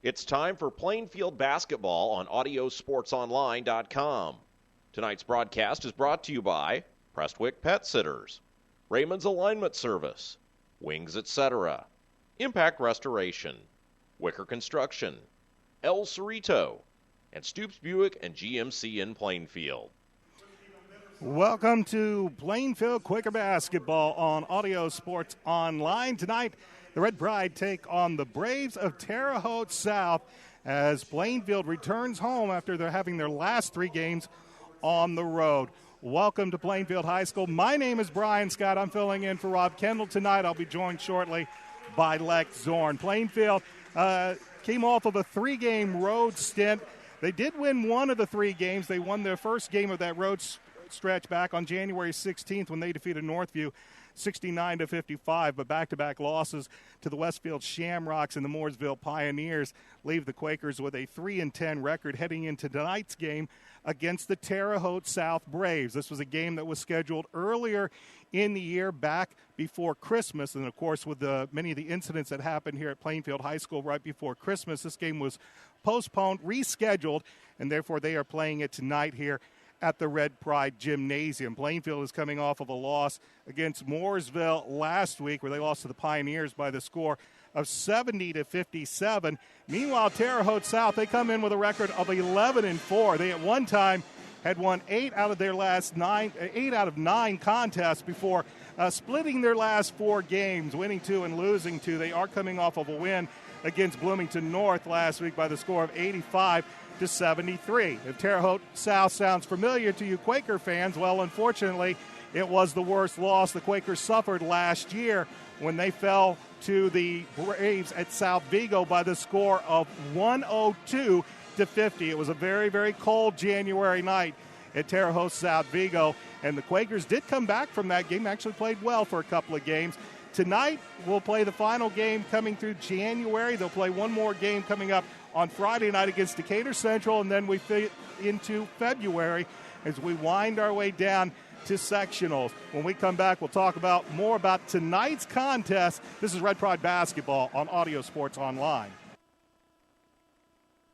It's time for Plainfield basketball on AudioSportsOnline.com. Tonight's broadcast is brought to you by Prestwick Pet Sitters, Raymond's Alignment Service, Wings Etc., Impact Restoration, Wicker Construction, El Cerrito, and Stoops Buick and GMC in Plainfield. Welcome to Plainfield Quaker basketball on Audio Sports Online. Tonight, the Red Pride take on the Braves of Terre, Haute South as Plainfield returns home after they're having their last three games on the road. Welcome to Plainfield High School. My name is Brian Scott. I'm filling in for Rob Kendall tonight. I'll be joined shortly by Lex Zorn. Plainfield came off of a three-game road stint. They did win one of the three games. They won their first game of that road stretch back on January 16th when they defeated Northview 69-55, but back-to-back losses to the Westfield Shamrocks and the Mooresville Pioneers leave the Quakers with a 3-10 record heading into tonight's game against the Terre Haute South Braves. This was a game that was scheduled earlier in the year, back before Christmas, and of course with many of the incidents that happened here at Plainfield High School right before Christmas, this game was postponed, rescheduled, and therefore they are playing it tonight here at the Red Pride Gymnasium. Plainfield is coming off of a loss against Mooresville last week, where they lost to the Pioneers by the score of 70-57. Meanwhile, Terre Haute South, they come in with a record of 11-4. They at one time had won 8 out of 9 contests before splitting their last 4 games, winning 2 and losing 2. They are coming off of a win against Bloomington North last week by the score of 85-73. If Terre Haute South sounds familiar to you Quaker fans, well, unfortunately, it was the worst loss the Quakers suffered last year when they fell to the Braves at South Vigo by the score of 102-50. It was a very, very cold January night at Terre Haute South Vigo, and the Quakers did come back from that game, actually played well for a couple of games. Tonight, we'll play the final game coming through January. They'll play one more game coming up on Friday night against Decatur Central, and then we fit into February as we wind our way down to sectionals. When we come back, we'll talk more about tonight's contest. This is Red Pride basketball on Audio Sports Online.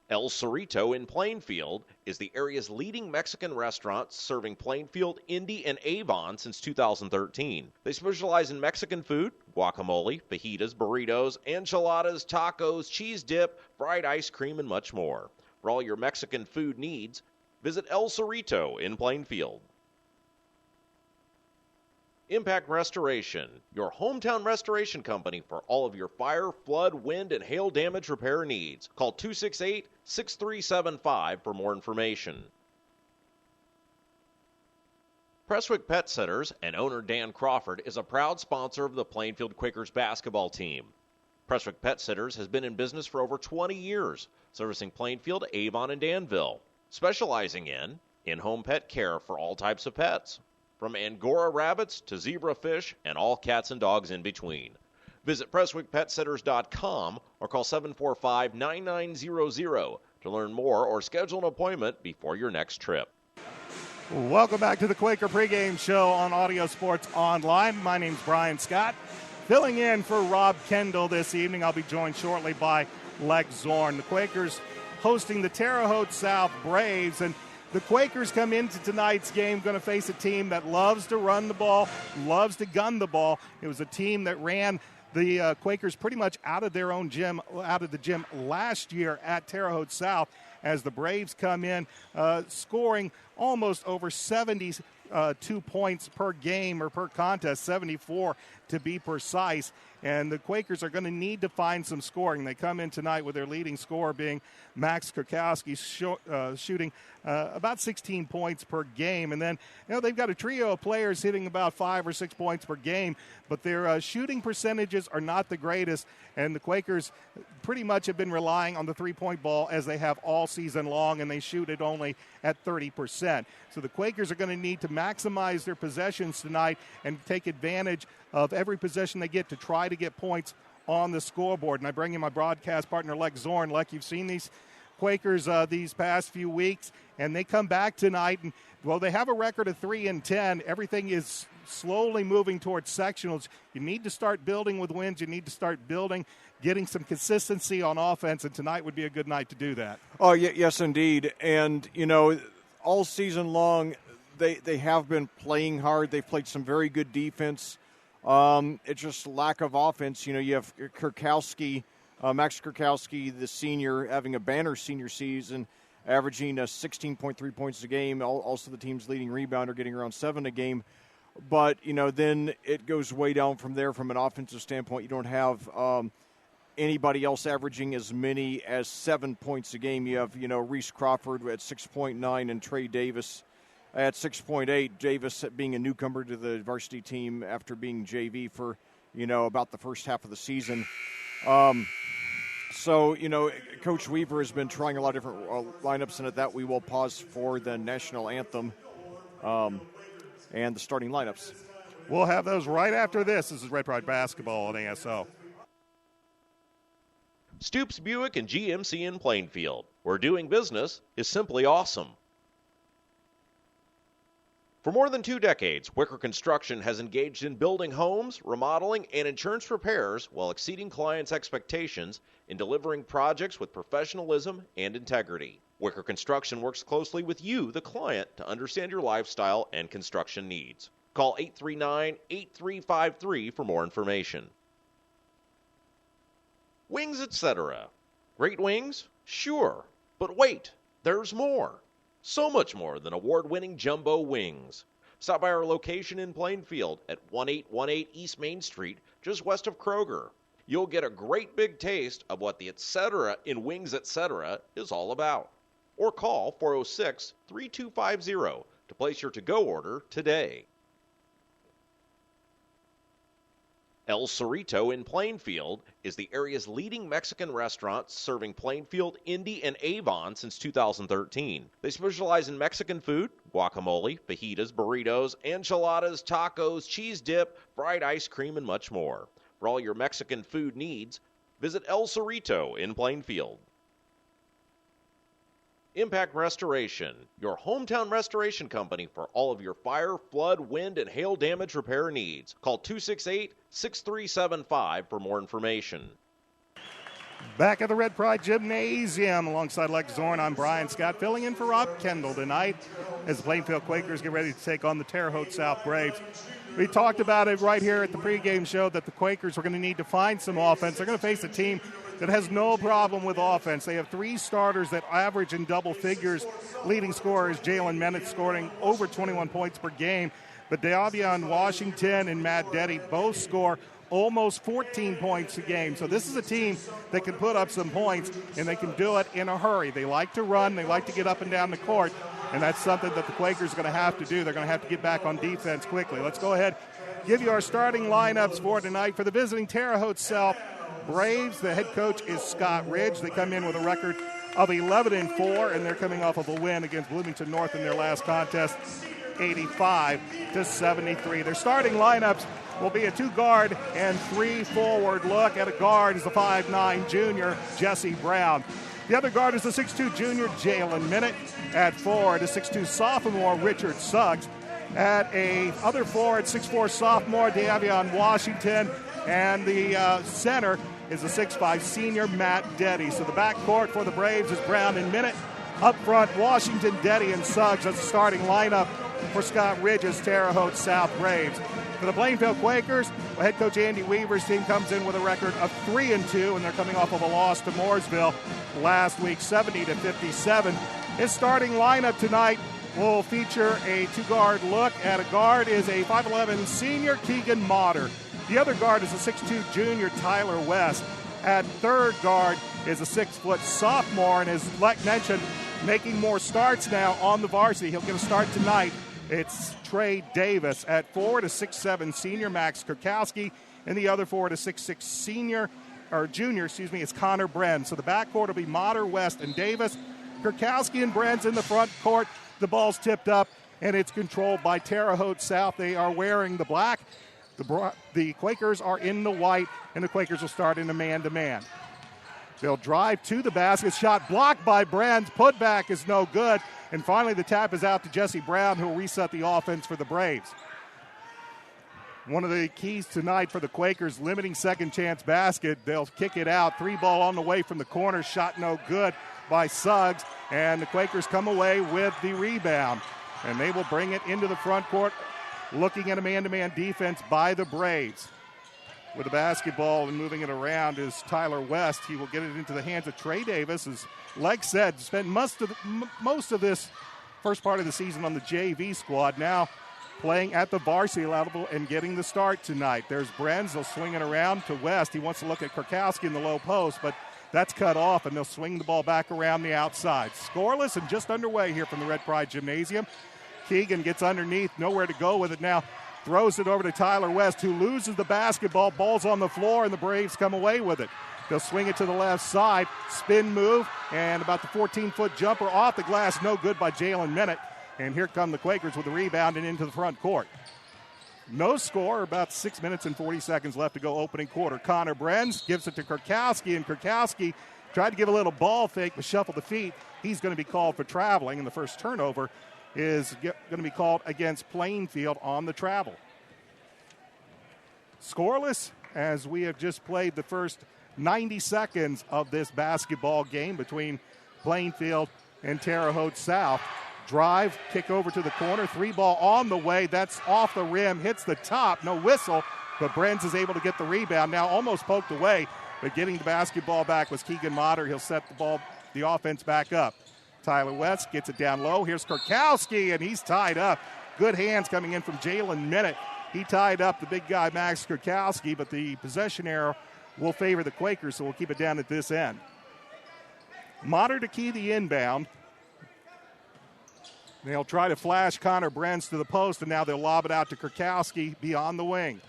El Cerrito in Plainfield is the area's leading Mexican restaurant, serving Plainfield, Indy, and Avon since 2013. They specialize in Mexican food, guacamole, fajitas, burritos, enchiladas, tacos, cheese dip, fried ice cream, and much more. For all your Mexican food needs, visit El Cerrito in Plainfield. Impact Restoration, your hometown restoration company for all of your fire, flood, wind, and hail damage repair needs. Call 268-6375 for more information. Prestwick Pet Sitters and owner Dan Crawford is a proud sponsor of the Plainfield Quakers basketball team. Prestwick Pet Sitters has been in business for over 20 years, servicing Plainfield, Avon, and Danville, specializing in in-home pet care for all types of pets, from Angora rabbits to zebra fish and all cats and dogs in between. Visit PrestwickPetSitters.com or call 745-9900 to learn more or schedule an appointment before your next trip. Welcome back to the Quaker pregame show on Audio Sports Online. My name's Brian Scott. Filling in for Rob Kendall this evening, I'll be joined shortly by Lex Zorn. The Quakers hosting the Terre Haute South Braves, and the Quakers come into tonight's game going to face a team that loves to run the ball, loves to gun the ball. It was a team that ran the Quakers pretty much out of their own gym, out of the gym last year at Terre Haute South, as the Braves come in scoring almost over 72 points per game or per contest, 74 to be precise. And the Quakers are going to need to find some scoring. They come in tonight with their leading scorer being Max Kurkowski, shooting about 16 points per game. And then, they've got a trio of players hitting about 5 or 6 points per game, but their shooting percentages are not the greatest. And the Quakers pretty much have been relying on the three-point ball as they have all season long, and they shoot it only at 30%. So the Quakers are going to need to maximize their possessions tonight and take advantage of every possession they get to try to get points on the scoreboard. And I bring in my broadcast partner, Lex Zorn. Lex, you've seen these Quakers these past few weeks, and they come back tonight. And, well, they have a record of 3-10. Everything is slowly moving towards sectionals. You need to start building with wins. You need to start building, getting some consistency on offense, and tonight would be a good night to do that. Oh, yes, indeed. And, all season long, they have been playing hard. They've played some very good defense. It's just lack of offense. You have Kurkowski, Max Kurkowski, the senior, having a banner senior season, averaging 16.3 points a game. Also the team's leading rebounder, getting around 7 a game. But, then it goes way down from there from an offensive standpoint. You don't have anybody else averaging as many as 7 points a game. You have, Reese Crawford at 6.9 and Trey Davis at 6.8. Davis being a newcomer to the varsity team after being JV for, about the first half of the season. So, Coach Weaver has been trying a lot of different lineups, and at that we will pause for the national anthem and the starting lineups. We'll have those right after this. This is Red Pride Basketball on ASO. Stoops Buick and GMC in Plainfield, where doing business is simply awesome. For more than 2 decades, Wicker Construction has engaged in building homes, remodeling, and insurance repairs while exceeding clients' expectations in delivering projects with professionalism and integrity. Wicker Construction works closely with you, the client, to understand your lifestyle and construction needs. Call 839-8353 for more information. Wings, etc. Great wings? Sure. But wait, there's more. So much more than award-winning jumbo wings. Stop by our location in Plainfield at 1818 East Main Street, just west of Kroger. You'll get a great big taste of what the etc. in Wings, etc. is all about. Or call 406-3250 to place your to-go order today. El Cerrito in Plainfield is the area's leading Mexican restaurant serving Plainfield, Indy, and Avon since 2013. They specialize in Mexican food, guacamole, fajitas, burritos, enchiladas, tacos, cheese dip, fried ice cream, and much more. For all your Mexican food needs, visit El Cerrito in Plainfield. Impact Restoration, your hometown restoration company for all of your fire, flood, wind, and hail damage repair needs. Call 268-6375 for more information. Back at the Red Pride Gymnasium alongside Lex Zorn, I'm Brian Scott, filling in for Rob Kendall tonight as the Plainfield Quakers get ready to take on the Terre Haute South Braves. We talked about it right here at the pregame show that the Quakers were going to need to find some offense. They're going to face a team that has no problem with offense. They have 3 starters that average in double figures. Leading scorer is Jalen Mennett, scoring over 21 points per game. But Davion Washington and Matt Deddy both score almost 14 points a game. So this is a team that can put up some points, and they can do it in a hurry. They like to run. They like to get up and down the court, and that's something that the Quakers are going to have to do. They're going to have to get back on defense quickly. Let's go ahead, give you our starting lineups for tonight. For the visiting Terre Haute South Braves, the head coach is Scott Ridge. They come in with a record of 11-4, and they're coming off of a win against Bloomington North in their last contest, 85-73. Their starting lineups will be a 2-guard and 3-forward look. At a guard is the 5'9 junior, Jesse Brown. The other guard is the 6'2 junior, Jalen Mennett. At forward, a 6'2 sophomore, Richard Suggs. At a other forward, 6'4 sophomore, Davion Washington. And the center is a 6'5 senior, Matt Deddy. So the backcourt for the Braves is Brown and Mennett. Up front, Washington, Deddy, and Suggs. That's the starting lineup for Scott Ridge's Terre Haute South Braves. For the Plainfield Quakers, head coach Andy Weaver's team comes in with a record of 3-2, and they're coming off of a loss to Mooresville last week, 70-57. His starting lineup tonight will feature a 2-guard look. At a guard is a 5'11 senior, Keegan Motter. The other guard is a 6'2 junior, Tyler West. At third guard is a 6-foot sophomore, and as Leck mentioned, making more starts now on the varsity. He'll get a start tonight. It's Trey Davis. At forward, a 6'7 senior, Max Kurkowski. And the other forward, a 6'6 junior, is Connor Bren. So the backcourt will be Motter, West, and Davis. Kurkowski and Bren's in the front court. The ball's tipped up, and it's controlled by Terre Haute South. They are wearing the black. The Quakers are in the white, and the Quakers will start in a man-to-man. They'll drive to the basket. Shot blocked by Brands. Putback is no good. And finally, the tap is out to Jesse Brown, who will reset the offense for the Braves. One of the keys tonight for the Quakers, limiting second chance basket. They'll kick it out. 3-ball on the way from the corner. Shot no good by Suggs. And the Quakers come away with the rebound. And they will bring it into the front court, looking at a man-to-man defense by the Braves. With the basketball and moving it around is Tyler West. He will get it into the hands of Trey Davis. As Leg said, spent most of this first part of the season on the JV squad. Now playing at the varsity level and getting the start tonight. There's Brenz. They'll swing it around to West. He wants to look at Kurkowski in the low post, but that's cut off, and they'll swing the ball back around the outside. Scoreless and just underway here from the Red Pride Gymnasium. Keegan gets underneath, nowhere to go with it now. Throws it over to Tyler West, who loses the basketball. Ball's on the floor, and the Braves come away with it. They'll swing it to the left side. Spin move, and about the 14-foot jumper off the glass. No good by Jalen Minute. And here come the Quakers with the rebound and into the front court. No score, about 6 minutes and 40 seconds left to go opening quarter. Connor Brenz gives it to Kurkowski, and Kurkowski tried to give a little ball fake, but shuffle the feet. He's going to be called for traveling, and the first turnover is going to be called against Plainfield on the travel. Scoreless, as we have just played the first 90 seconds of this basketball game between Plainfield and Terre Haute South. Drive, kick over to the corner, 3-ball on the way. That's off the rim, hits the top, no whistle, but Brenz is able to get the rebound. Now almost poked away, but getting the basketball back was Keegan Motter. He'll set the offense back up. Tyler West gets it down low. Here's Kurkowski, and he's tied up. Good hands coming in from Jalen Minute. He tied up the big guy, Max Kurkowski, but the possession arrow will favor the Quakers, so we'll keep it down at this end. Motter to key the inbound. They'll try to flash Connor Brenz to the post, and now they'll lob it out to Kurkowski beyond the wing.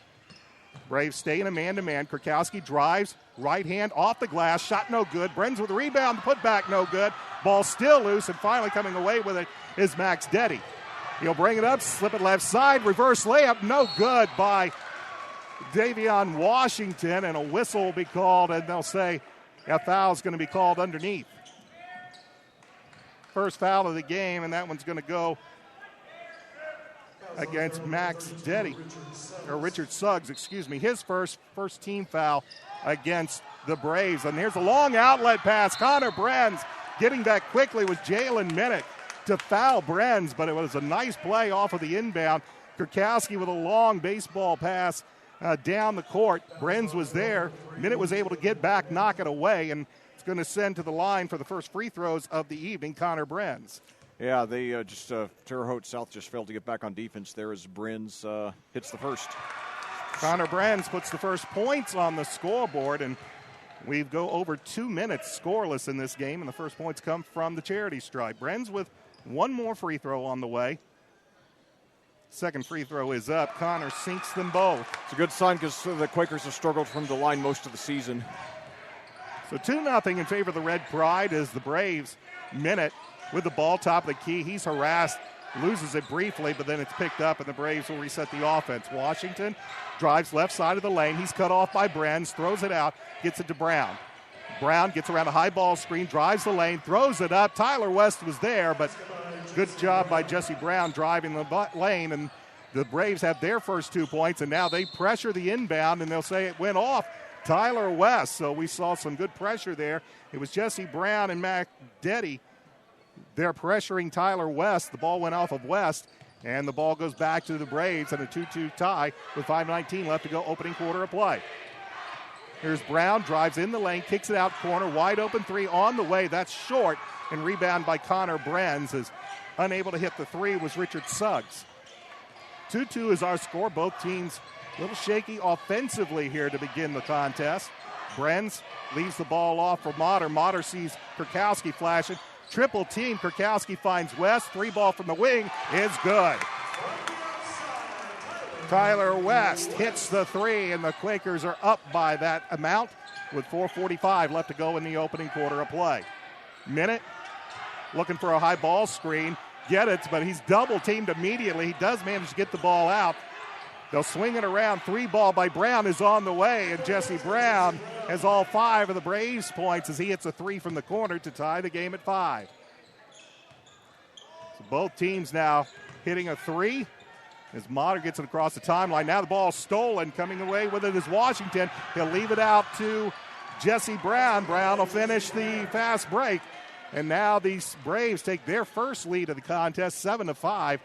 Braves stay in a man-to-man. Kurkowski drives, right hand off the glass, shot no good. Brenz with a rebound, put back no good. Ball still loose, and finally coming away with it is Max Deddy. He'll bring it up, slip it left side, reverse layup, no good by Davion Washington, and a whistle will be called, and they'll say a foul is going to be called underneath. First foul of the game, and that one's going to go against Max Deddy, or Richard Suggs, excuse me. His first team foul against the Braves. And here's a long outlet pass. Connor Brenz getting back quickly with Jalen Minute to foul Brenz, but it was a nice play off of the inbound. Kurkowski with a long baseball pass down the court. Brenz was there. Minute was able to get back, knock it away, and it's going to send to the line for the first free throws of the evening, Connor Brenz. Yeah, they Terre Haute South just failed to get back on defense there as Brenz hits the first. Connor Brenz puts the first points on the scoreboard, and we go over 2 minutes scoreless in this game, and the first points come from the charity stripe. Brenz with one more free throw on the way. Second free throw is up. Connor sinks them both. It's a good sign because the Quakers have struggled from the line most of the season. So 2-0 in favor of the Red Pride as the Braves. Minute with the ball top of the key. He's harassed, loses it briefly, but then it's picked up, and the Braves will reset the offense. Washington drives left side of the lane. He's cut off by Brenz, throws it out, gets it to Brown. Brown gets around a high ball screen, drives the lane, throws it up. Tyler West was there, but good job by Jesse Brown driving the lane, and the Braves have their first 2 points, and now they pressure the inbound, and they'll say it went off Tyler West. So we saw some good pressure there. It was Jesse Brown and Mac Deddy. They're pressuring Tyler West. The ball went off of West, and the ball goes back to the Braves and a 2-2 tie with 5:19 left to go, opening quarter of play. Here's Brown, drives in the lane, kicks it out corner, wide open three on the way. That's short, and rebound by Connor Brenz. Is unable to hit the three was Richard Suggs. 2-2 is our score. Both teams a little shaky offensively here to begin the contest. Brenz leaves the ball off for Motter. Motter sees Kurkowski flashing. Triple team. Kurkowski finds West. 3-ball from the wing is good. Tyler West hits the three, and the Quakers are up by that amount with 4:45 left to go in the opening quarter of play. Minute looking for a high ball screen. Get it, but he's double-teamed immediately. He does manage to get the ball out. They'll swing it around. 3 ball by Brown is on the way, and Jesse Brown has all 5 of the Braves points as he hits a 3 from the corner to tie the game at 5. So both teams now hitting a 3 as Motter gets it across the timeline. Now the ball stolen. Coming away with it is Washington. He'll leave it out to Jesse Brown. Brown will finish the fast break. And now these Braves take their first lead of the contest, 7-5,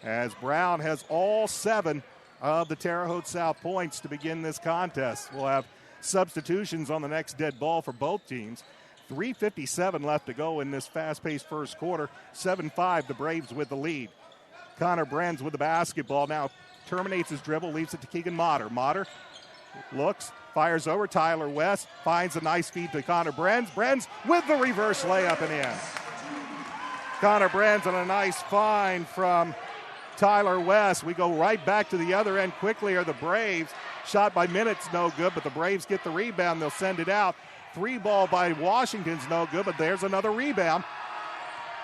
as Brown has all 7 of the Terre Haute South points to begin this contest. We'll have substitutions on the next dead ball for both teams. 3:57 left to go in this fast-paced first quarter. 7-5, the Braves with the lead. Connor Brenz with the basketball now terminates his dribble, leaves it to Keegan Motter. Motter looks, fires over. Tyler West finds a nice feed to Connor Brenz. Brenz with the reverse layup and in. Connor Brenz on a nice find from Tyler West. We go right back to the other end quickly are the Braves. Shot by Minutes, no good, but the Braves get the rebound. They'll send it out. 3-ball by Washington's no good, but there's another rebound.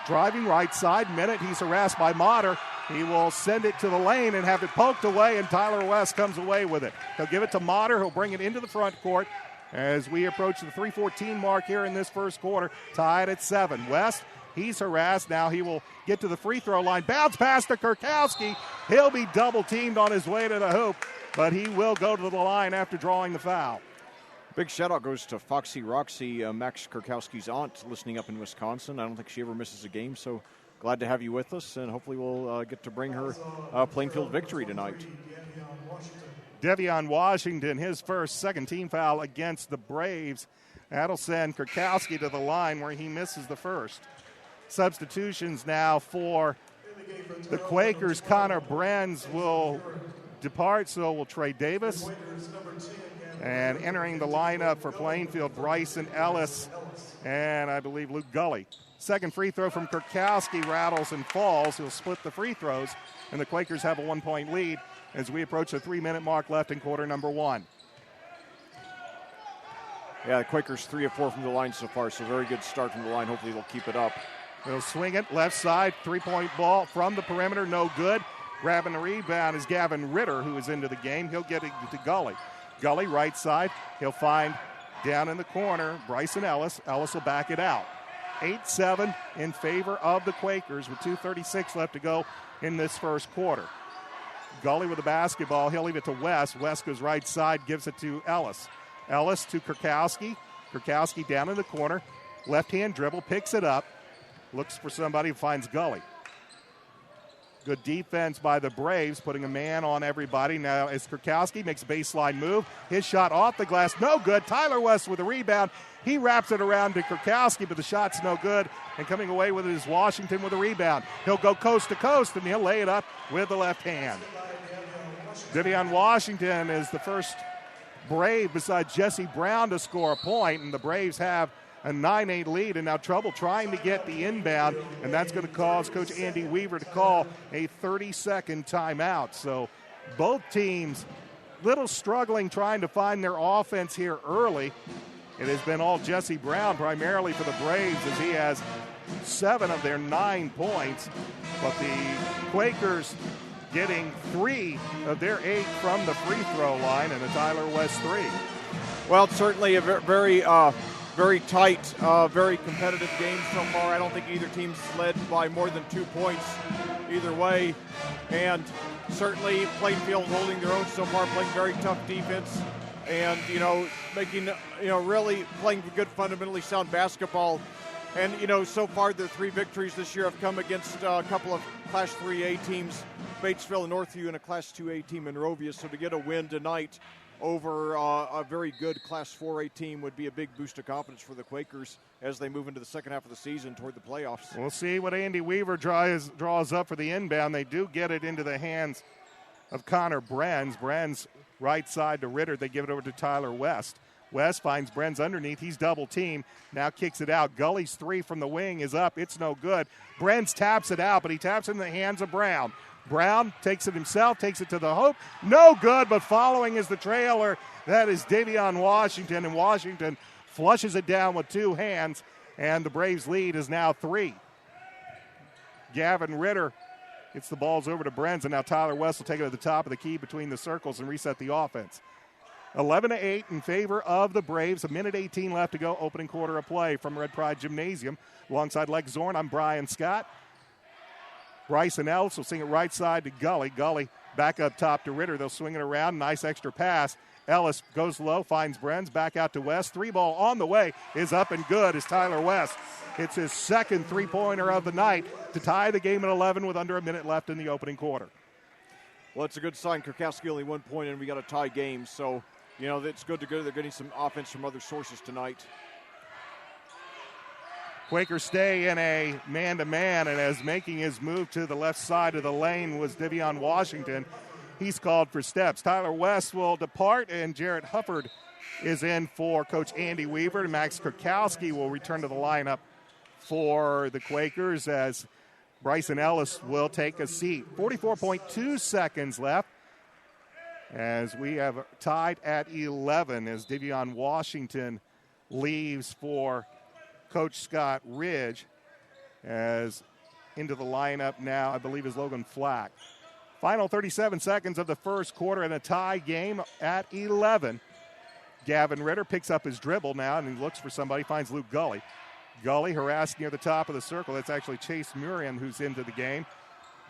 Driving right side, Minute, he's harassed by Motter. He will send it to the lane and have it poked away, and Tyler West comes away with it. He'll give it to Motter. He'll bring it into the front court as we approach the 3:14 mark here in this first quarter. Tied at 7. West, he's harassed. Now he will get to the free throw line. Bounce pass to Kurkowski. He'll be double-teamed on his way to the hoop, but he will go to the line after drawing the foul. Big shout-out goes to Foxy Roxy, Max Kurkowski's aunt, listening up in Wisconsin. I don't think she ever misses a game, so glad to have you with us, and hopefully we'll get to bring her Plainfield victory tonight. Devion Washington, his first second-team foul against the Braves. That'll send Kurkowski to the line where he misses the first. Substitutions now for the Quakers. Connor Brenz will depart, so will Trey Davis. And entering the lineup for Plainfield, Bryson Ellis and I believe Luke Gully. Second free throw from Kurkowski rattles and falls. He'll split the free throws, and the Quakers have a 1-point lead as we approach the 3-minute mark left in quarter number 1. Yeah, the Quakers 3 of 4 from the line so far, so very good start from the line. Hopefully they'll keep it up. They'll swing it left side, 3-point ball from the perimeter, no good. Grabbing the rebound is Gavin Ritter, who is into the game. He'll get it to Gully. Gully right side. He'll find down in the corner Bryson Ellis. Ellis will back it out. 8-7 in favor of the Quakers with 2:36 left to go in this first quarter. Gully with the basketball. He'll leave it to West. West goes right side, gives it to Ellis. Ellis to Kurkowski. Kurkowski down in the corner. Left-hand dribble, picks it up. Looks for somebody, finds Gully. Good defense by the Braves, putting a man on everybody. Now as Kurkowski makes a baseline move. His shot off the glass, no good. Tyler West with a rebound. He wraps it around to Kurkowski, but the shot's no good. And coming away with it is Washington with a rebound. He'll go coast to coast, and he'll lay it up with the left hand. Devion Washington is the first Brave besides Jesse Brown to score a point, and the Braves have a 9-8 lead, and now trouble trying to get the inbound, and that's going to cause Coach Andy Weaver to call a 30-second timeout. So both teams little struggling trying to find their offense here early. It has been all Jesse Brown primarily for the Braves as he has 7 of their 9 points, but the Quakers getting 3 of their 8 from the free throw line and a Tyler West 3. Well, it's certainly a very tight, very competitive game so far. I don't think either team's led by more than 2 points either way. And certainly Plainfield holding their own so far, playing very tough defense and, making, really playing good, fundamentally sound basketball. And, so far their 3 victories this year have come against a couple of Class 3A teams, Batesville and Northview, and a Class 2A team in Rovia. So to get a win tonight over a very good Class 4A team would be a big boost of confidence for the Quakers as they move into the second half of the season toward the playoffs. We'll see what Andy Weaver draws up for the inbound. They do get it into the hands of Connor Brenz. Brenz right side to Ritter. They give it over to Tyler West. West finds Brenz underneath. He's double teamed. Now kicks it out. Gully's 3 from the wing is up. It's no good. Brenz taps it out, but he taps it in the hands of Brown. Brown takes it himself, takes it to the hoop. No good, but following is the trailer. That is Devion Washington, and Washington flushes it down with 2 hands, and the Braves' lead is now 3. Gavin Ritter Gets the balls over to Brenz, and now Tyler West will take it at the top of the key between the circles and reset the offense. 11-8 in favor of the Braves. A minute 18 left to go. Opening quarter of play from Red Pride Gymnasium. Alongside Lex Zorn, I'm Brian Scott. Bryson Ellis will swing it right side to Gully. Gully back up top to Ritter. They'll swing it around. Nice extra pass. Ellis goes low, finds Brenz. Back out to West. 3-ball on the way is up and good as Tyler West hits his second three-pointer of the night to tie the game at 11 with under a minute left in the opening quarter. Well, it's a good sign. Kurkowski only 1 point, and we got a tie game. So, you know, it's good to go. They're getting some offense from other sources tonight. Quakers stay in a man-to-man, and as making his move to the left side of the lane was Devion Washington. He's called for steps. Tyler West will depart, and Jarrett Hufford is in for Coach Andy Weaver. And Max Kurkowski will return to the lineup for the Quakers as Bryson Ellis will take a seat. 44.2 seconds left as we have tied at 11 as Devion Washington leaves for Coach Scott Ridge. As into the lineup now, I believe, is Logan Flack. Final 37 seconds of the first quarter and a tie game at 11. Gavin Ritter picks up his dribble now and he looks for somebody, finds Luke Gully. Gully harassed near the top of the circle. That's actually Chase Murian who's into the game.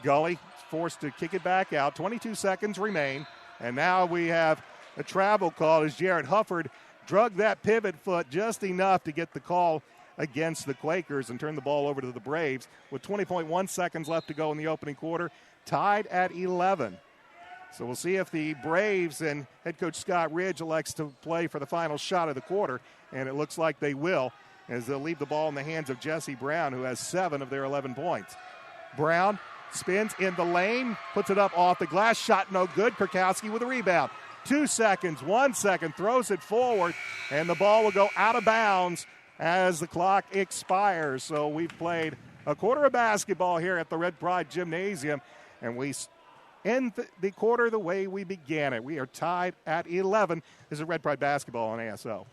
Gully forced to kick it back out. 22 seconds remain. And now we have a travel call as Jarrett Hufford drug that pivot foot just enough to get the call against the Quakers and turn the ball over to the Braves with 20.1 seconds left to go in the opening quarter. Tied at 11. So we'll see if the Braves and head coach Scott Ridge elects to play for the final shot of the quarter, and it looks like they will, as they'll leave the ball in the hands of Jesse Brown, who has 7 of their 11 points. Brown spins in the lane, puts it up off the glass, shot no good. Kurkowski with a rebound. 2 seconds, 1 second, throws it forward, and the ball will go out of bounds as the clock expires. So we've played a quarter of basketball here at the Red Pride Gymnasium, and we end the quarter the way we began it. We are tied at 11. This is Red Pride basketball on ASO.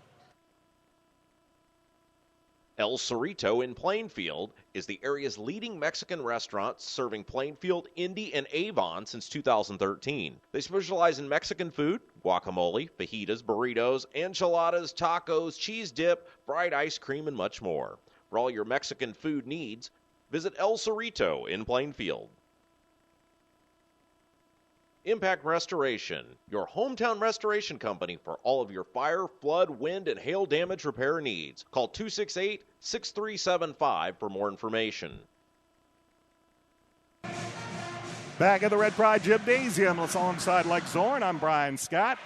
El Cerrito in Plainfield is the area's leading Mexican restaurant, serving Plainfield, Indy, and Avon since 2013. They specialize in Mexican food, guacamole, fajitas, burritos, enchiladas, tacos, cheese dip, fried ice cream, and much more. For all your Mexican food needs, visit El Cerrito in Plainfield. Impact Restoration, your hometown restoration company for all of your fire, flood, wind, and hail damage repair needs. Call 268-6375 for more information. Back at the Red Pride Gymnasium, alongside Lex Zorn, I'm Brian Scott.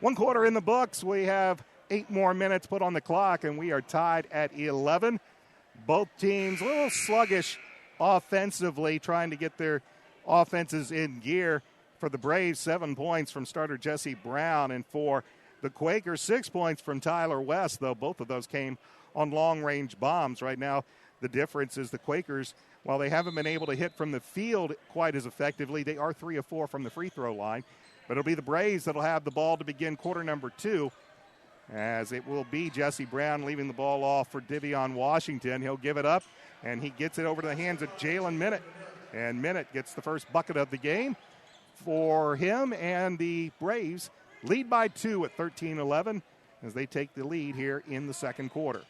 1 quarter in the books. We have 8 more minutes put on the clock, and we are tied at 11. Both teams a little sluggish offensively, trying to get their offenses in gear. For the Braves, 7 points from starter Jesse Brown, and for the Quakers, 6 points from Tyler West, though both of those came on long-range bombs. Right now, the difference is the Quakers, while they haven't been able to hit from the field quite as effectively, they are 3 of 4 from the free throw line. But it'll be the Braves that'll have the ball to begin quarter number 2, as it will be Jesse Brown leaving the ball off for Devion Washington. He'll give it up, and he gets it over to the hands of Jalen Minute. And Minute gets the first bucket of the game for him, and the Braves lead by 2 at 13-11 as they take the lead here in the second quarter.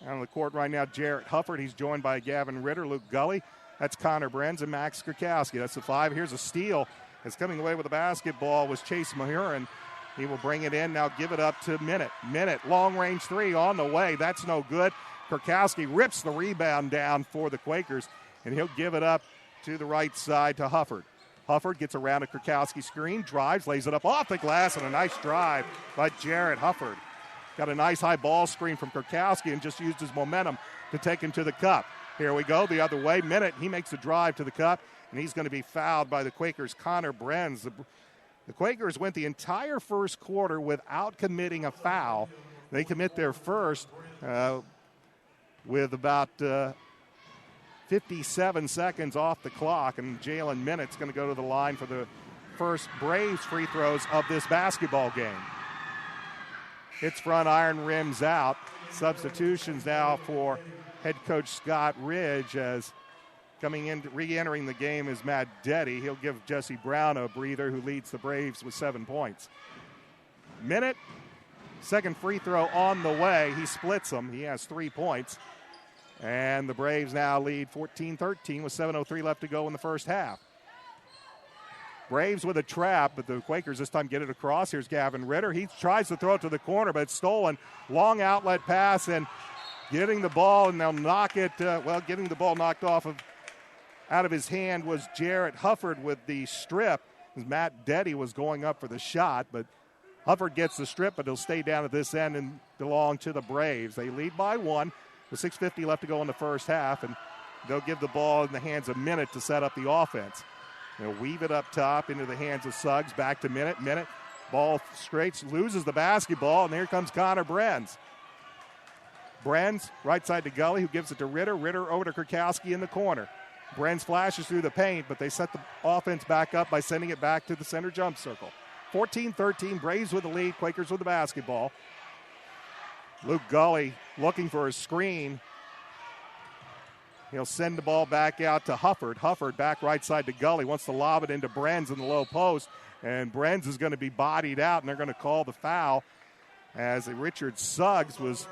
Out on the court right now, Jarrett Hufford. He's joined by Gavin Ritter, Luke Gully. That's Connor Brenz and Max Kurkowski. That's the 5. Here's a steal. It's coming away with the basketball was Chase Mahurin. He will bring it in, now give it up to Minute. Minute, long-range 3 on the way. That's no good. Kurkowski rips the rebound down for the Quakers, and he'll give it up to the right side to Hufford. Hufford gets around a Kurkowski screen, drives, lays it up off the glass, and a nice drive by Jarrett Hufford. Got a nice high ball screen from Kurkowski and just used his momentum to take him to the cup. Here we go the other way. Minute, he makes a drive to the cup, and he's going to be fouled by the Quakers' Connor Brenz. The Quakers went the entire first quarter without committing a foul. They commit their first with about 57 seconds off the clock, and Jalen Minute's going to go to the line for the first Braves free throws of this basketball game. Hits front iron, rims out. Substitutions now for head coach Scott Ridge as Coming in, re-entering the game is Matt Deddy. He'll give Jesse Brown a breather, who leads the Braves with 7 points. Minute, second free throw on the way. He splits them. He has 3 points. And the Braves now lead 14-13 with 7:03 left to go in the first half. Braves with a trap, but the Quakers this time get it across. Here's Gavin Ritter. He tries to throw it to the corner, but it's stolen. Long outlet pass, and getting the ball, and they'll knock it. Getting the ball knocked off out of his hand was Jarrett Hufford with the strip. Matt Deddy was going up for the shot, but Hufford gets the strip, but he'll stay down at this end and belong to the Braves. They lead by 1 with 6:50 left to go in the first half, and they'll give the ball in the hands of Minute to set up the offense. They'll weave it up top into the hands of Suggs. Back to Minute. Minute, ball straight, loses the basketball, and here comes Connor Brenz. Brenz, right side to Gully, who gives it to Ritter. Ritter over to Kurkowski in the corner. Brenz flashes through the paint, but they set the offense back up by sending it back to the center jump circle. 14-13, Braves with the lead, Quakers with the basketball. Luke Gully looking for a screen. He'll send the ball back out to Hufford. Hufford back right side to Gully. Wants to lob it into Brenz in the low post. And Brenz is going to be bodied out, and they're going to call the foul as Richard Suggs was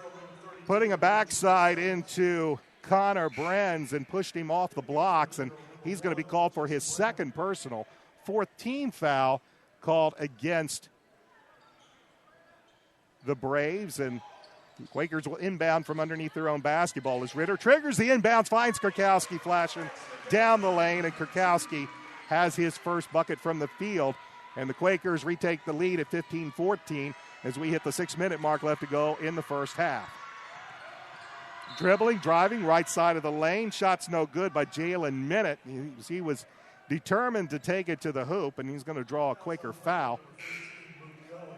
putting a backside into Connor Brenz and pushed him off the blocks. And he's going to be called for his second personal. 4th team foul called against the Braves. And Quakers will inbound from underneath their own basketball as Ritter triggers the inbounds, finds Kurkowski flashing down the lane, and Kurkowski has his first bucket from the field. And the Quakers retake the lead at 15-14 as we hit the 6-minute mark left to go in the first half. Dribbling, driving, right side of the lane. Shot's no good by Jalen Minute. He was determined to take it to the hoop, and he's going to draw a Quaker foul.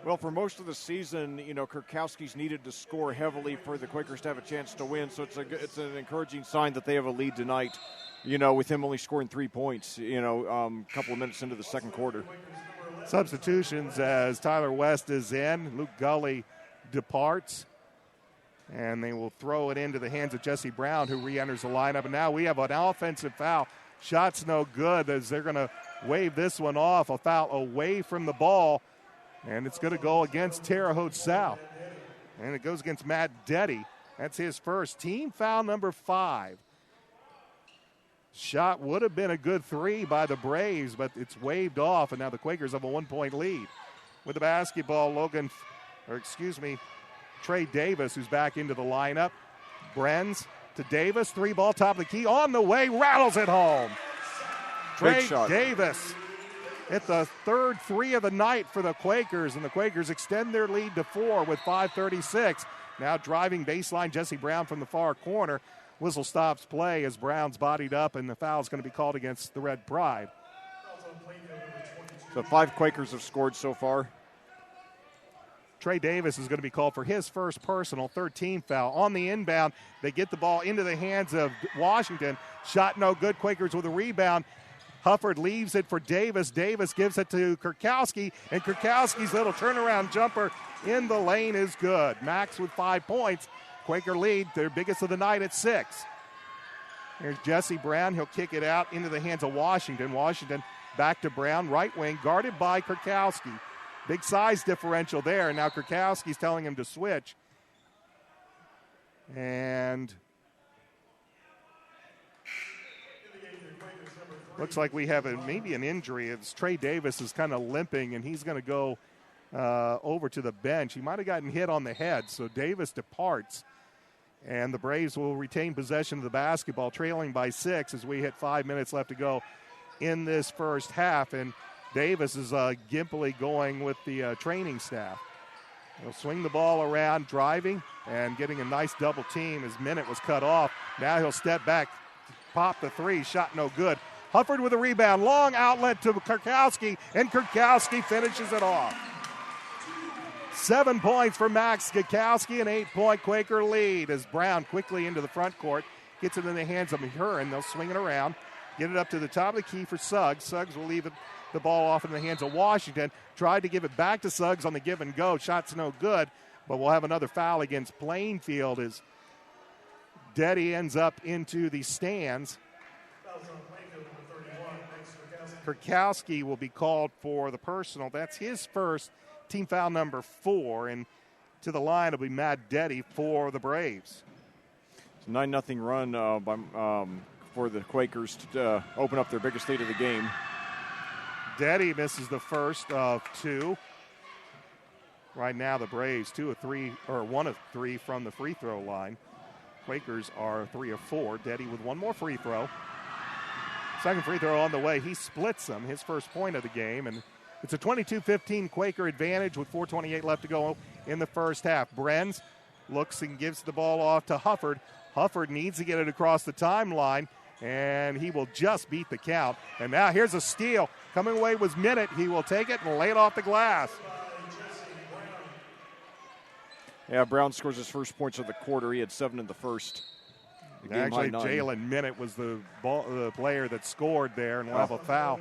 Well, for most of the season, Kurkowski's needed to score heavily for the Quakers to have a chance to win. So it's an encouraging sign that they have a lead tonight, with him only scoring 3 points, a couple of minutes into the second quarter. Substitutions as Tyler West is in. Luke Gully departs. And they will throw it into the hands of Jesse Brown, who re-enters the lineup. And now we have an offensive foul. Shot's no good as they're going to wave this one off. A foul away from the ball. And it's going to go against Terre Haute South. And it goes against Matt Deddy. That's his first. Team foul number 5. Shot would have been a good 3 by the Braves, but it's waved off, and now the Quakers have a 1-point lead. With the basketball, Trey Davis, who's back into the lineup. Brenz to Davis. 3-ball, top of the key. On the way, rattles it home. Trey Davis hit the third 3 of the night for the Quakers, and the Quakers extend their lead to 4 with 5:36. Now driving baseline, Jesse Brown from the far corner. Whistle stops play as Brown's bodied up, and the foul is going to be called against the Red Pride. So 5 Quakers have scored so far. Trey Davis is going to be called for his first personal, 13 foul. On the inbound, they get the ball into the hands of Washington. Shot no good. Quakers with a rebound. Hufford leaves it for Davis. Davis gives it to Kurkowski, and Kurkowski's little turnaround jumper in the lane is good. Max with 5 points. Quaker lead, their biggest of the night at 6. Here's Jesse Brown. He'll kick it out into the hands of Washington. Washington back to Brown, right wing, guarded by Kurkowski. Big size differential there. Now Kurkowski's telling him to switch. And looks like we have maybe an injury. It's Trey Davis is kind of limping, and he's going to go over to the bench. He might have gotten hit on the head, so Davis departs. And the Braves will retain possession of the basketball, trailing by 6 as we hit 5 minutes left to go in this first half. And Davis is gimpily going with the training staff. He'll swing the ball around, driving, and getting a nice double team as Minute was cut off. Now he'll step back, pop the 3, shot no good. Hufford with a rebound, long outlet to Kurkowski, and Kurkowski finishes it off. 7 points for Max Kurkowski, an 8-point Quaker lead as Brown quickly into the front court, gets it in the hands of Mahurin. They'll swing it around, get it up to the top of the key for Suggs. Suggs will leave the ball off in the hands of Washington. Tried to give it back to Suggs on the give and go. Shot's no good, but we'll have another foul against Plainfield as Deddy ends up into the stands. Kurkowski will be called for the personal. That's his first, team foul number 4. And to the line will be Matt Deddy for the Braves. It's a 9-0 run for the Quakers to open up their biggest lead of the game. Deddy misses the first of 2. Right now the Braves 1 of 3 from the free throw line. Quakers are 3 of 4. Deddy with one more free throw. Second free throw on the way. He splits them, his first point of the game. And it's a 22-15 Quaker advantage with 4:28 left to go in the first half. Brenz looks and gives the ball off to Hufford. Hufford needs to get it across the timeline, and he will just beat the count. And now here's a steal. Coming away was Minute. He will take it and lay it off the glass. Yeah, Brown scores his first points of the quarter. He had 7 in the first. Actually, Jalen Minute was the player that scored there, and will have a foul.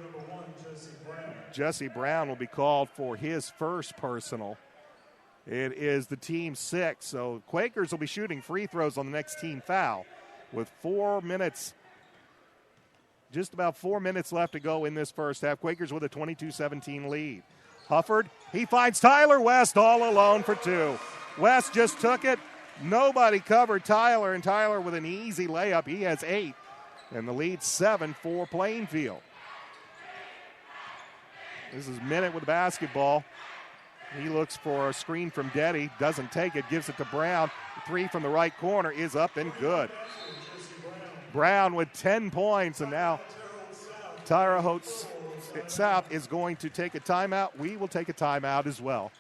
Jesse Brown will be called for his first personal. It is the team 6, so Quakers will be shooting free throws on the next team foul with 4 minutes, just about 4 minutes left to go in this first half. Quakers with a 22-17 lead. Hufford, he finds Tyler West all alone for 2. West just took it. Nobody covered Tyler, and Tyler with an easy layup. He has 8, and the lead 7 for Plainfield. This is Minute with the basketball. He looks for a screen from Deddy, doesn't take it, gives it to Brown. 3 from the right corner is up and good. Brown with 10 points, and now Terre Haute South is going to take a timeout. We will take a timeout as well.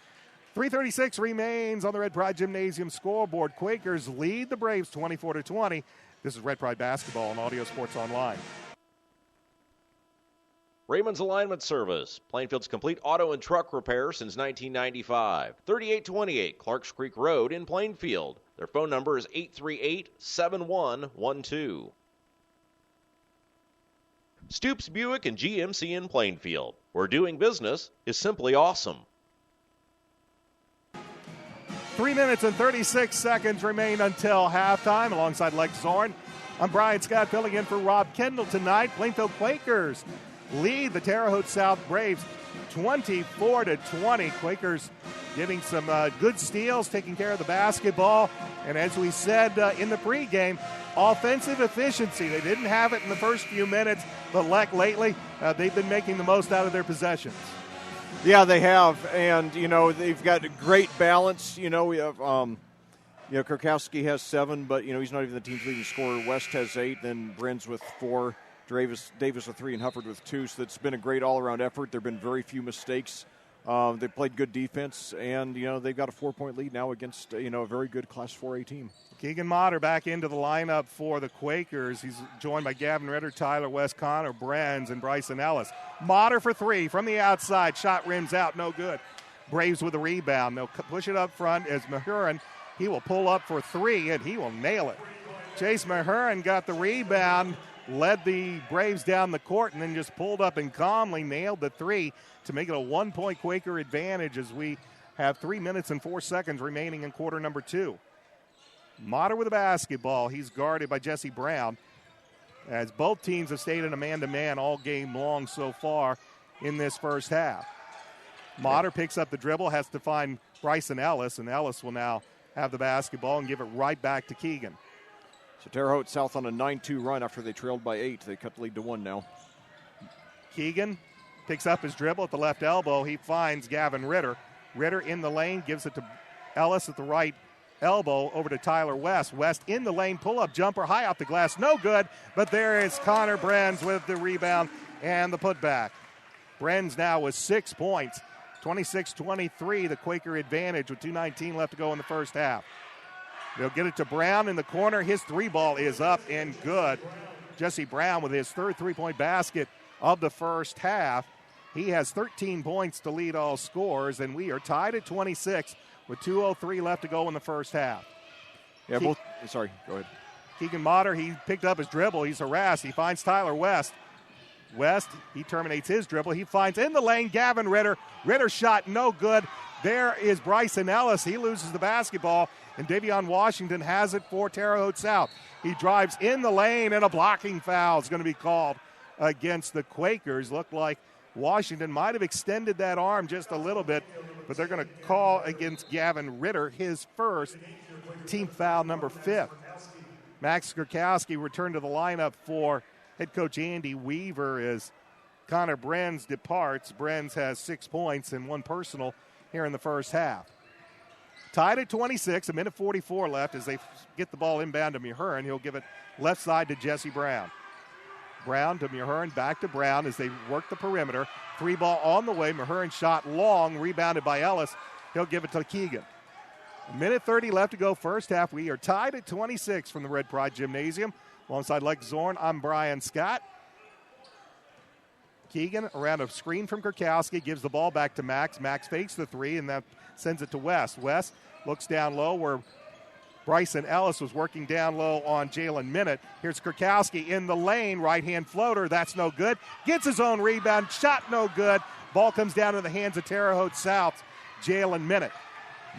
3:36 remains on the Red Pride Gymnasium scoreboard. Quakers lead the Braves 24-20. This is Red Pride Basketball on Audio Sports Online. Raymond's Alignment Service, Plainfield's complete auto and truck repair since 1995. 3828 Clarks Creek Road in Plainfield. Their phone number is 838-7112. Stoops Buick and GMC in Plainfield, where doing business is simply awesome. 3 minutes and 36 seconds remain until halftime. Alongside Lex Zorn, I'm Brian Scott filling in for Rob Kendall tonight. Plainfield Quakers lead the Terre Haute South Braves 24-20. Quakers getting some good steals, taking care of the basketball. And as we said in the pregame, offensive efficiency. They didn't have it in the first few minutes, but lately they've been making the most out of their possessions. Yeah, they have, and they've got great balance. We have, Kurkowski has 7, but he's not even the team's leading scorer. West has 8, then Brenz with 4, Davis with 3, and Hufford with 2. So it's been a great all-around effort. There've been very few mistakes. They played good defense, and they've got a 4-point lead now against a very good Class 4A team. Keegan Motter back into the lineup for the Quakers. He's joined by Gavin Ritter, Tyler West, Connor Brenz, and Bryson Ellis. Motter for 3 from the outside. Shot rims out, no good. Braves with a rebound. They'll push it up front as Mahurin. He will pull up for 3, and he will nail it. Chase Mahurin got the rebound, led the Braves down the court, and then just pulled up and calmly nailed the 3 to make it a 1-point Quaker advantage as we have 3 minutes and 4 seconds remaining in quarter number 2. Motter with the basketball. He's guarded by Jesse Brown, as both teams have stayed in a man-to-man all game long so far in this first half. Motter picks up the dribble, has to find Bryson Ellis, and Ellis will now have the basketball and give it right back to Keegan. So Terre Haute South on a 9-2 run after they trailed by 8. They cut the lead to 1 now. Keegan picks up his dribble at the left elbow. He finds Gavin Ritter. Ritter in the lane, gives it to Ellis at the right elbow over to Tyler West. West in the lane, pull-up jumper, high off the glass, no good, but there is Connor Brenz with the rebound and the putback. Brenz now with 6 points, 26-23, the Quaker advantage with 2:19 left to go in the first half. They'll get it to Brown in the corner. His 3-ball is up and good. Jesse Brown with his third 3-point basket of the first half. He has 13 points to lead all scorers, and we are tied at 26 with 2:03 left to go in the first half. Yeah, go ahead. Keegan Motter, he picked up his dribble. He's harassed. He finds Tyler West. West, he terminates his dribble. He finds in the lane Gavin Ritter. Ritter shot no good. There is Bryson Ellis. He loses the basketball, and Davion Washington has it for Terre Haute South. He drives in the lane, and a blocking foul is going to be called against the Quakers. Looked like Washington might have extended that arm just a little bit, but they're going to call against Gavin Ritter his first, team foul number 5th. Max Kurkowski returned to the lineup for head coach Andy Weaver as Connor Brenz departs. Brenz has 6 points and 1 personal here in the first half. Tied at 26, a minute 44 left as they get the ball inbound to Muhurin. He'll give it left side to Jesse Brown. Brown to Muhurin, back to Brown as they work the perimeter. 3 ball on the way. Muhurin shot long, rebounded by Ellis. He'll give it to Keegan. A minute 30 left to go first half. We are tied at 26 from the Red Pride Gymnasium. Alongside Lex Zorn, I'm Brian Scott. Keegan around a screen from Kurkowski, gives the ball back to Max. Max fakes the 3 and that sends it to West. West looks down low where Bryson Ellis was working down low on Jalen Minute. Here's Kurkowski in the lane, right-hand floater. That's no good. Gets his own rebound. Shot no good. Ball comes down to the hands of Terre Haute South. Jalen Minute.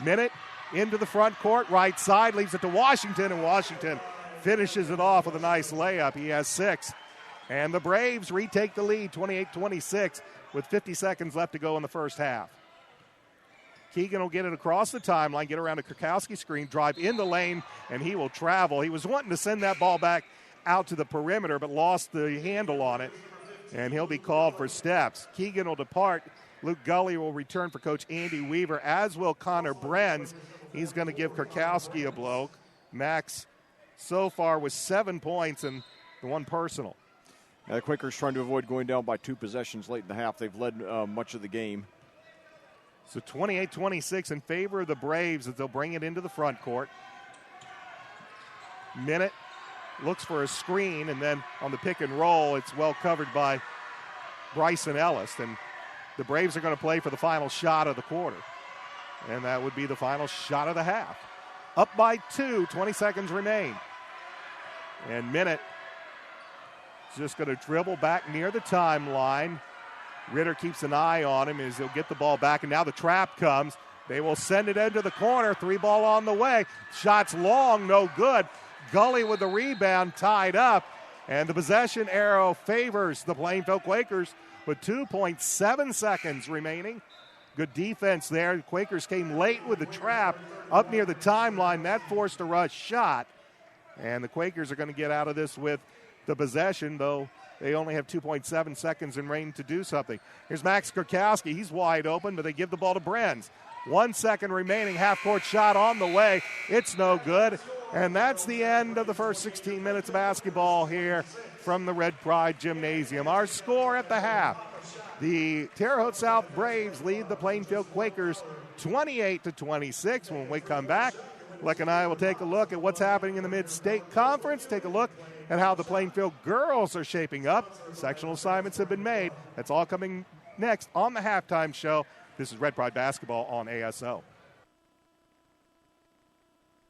Minute into the front court, right side, leaves it to Washington, and Washington finishes it off with a nice layup. He has 6. And the Braves retake the lead, 28-26, with 50 seconds left to go in the first half. Keegan will get it across the timeline, get around a Kurkowski screen, drive in the lane, and he will travel. He was wanting to send that ball back out to the perimeter, but lost the handle on it, and he'll be called for steps. Keegan will depart. Luke Gully will return for Coach Andy Weaver, as will Connor Brenz. He's going to give Kurkowski a blow. Max so far with 7 points and the 1 personal. The Quakers trying to avoid going down by 2 possessions late in the half. They've led much of the game. So 28-26 in favor of the Braves as they'll bring it into the front court. Minute looks for a screen, and then on the pick and roll, it's well covered by Bryson Ellis. And the Braves are going to play for the final shot of the quarter. And that would be the final shot of the half. Up by 2, 20 seconds remain. And Minute is just going to dribble back near the timeline. Ritter keeps an eye on him as he'll get the ball back, and now the trap comes. They will send it into the corner. 3 ball on the way. Shots long, no good. Gully with the rebound, tied up. And the possession arrow favors the Plainfield Quakers with 2.7 seconds remaining. Good defense there. The Quakers came late with the trap up near the timeline. That forced a rush shot. And the Quakers are going to get out of this with the possession, though they only have 2.7 seconds in range to do something. Here's Max Kurkowski. He's wide open, but they give the ball to Brenz. 1 second remaining. Half-court shot on the way. It's no good. And that's the end of the first 16 minutes of basketball here from the Red Pride Gymnasium. Our score at the half. The Terre Haute South Braves lead the Plainfield Quakers 28-26. When we come back, Leck and I will take a look at what's happening in the Mid-State Conference, take a look at how the Plainfield girls are shaping up. Sectional assignments have been made. That's all coming next on the halftime show. This is Red Pride Basketball on ASO.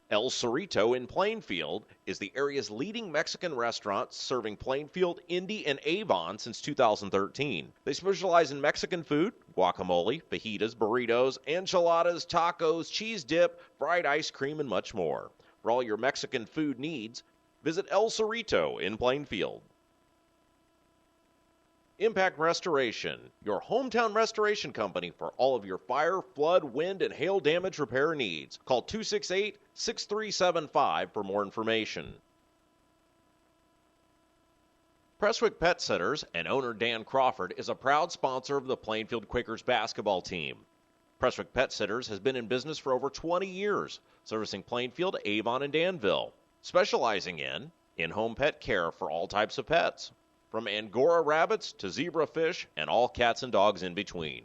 El Cerrito in Plainfield is the area's leading Mexican restaurant, serving Plainfield, Indy, and Avon since 2013. They specialize in Mexican food, guacamole, fajitas, burritos, enchiladas, tacos, cheese dip, fried ice cream, and much more. For all your Mexican food needs, visit El Cerrito in Plainfield. Impact Restoration, your hometown restoration company for all of your fire, flood, wind, and hail damage repair needs. Call 268-6375 for more information. Prestwick Pet Sitters and owner Dan Crawford is a proud sponsor of the Plainfield Quakers basketball team. Prestwick Pet Sitters has been in business for over 20 years, servicing Plainfield, Avon, and Danville, specializing in-home pet care for all types of pets, from Angora rabbits to zebra fish and all cats and dogs in between.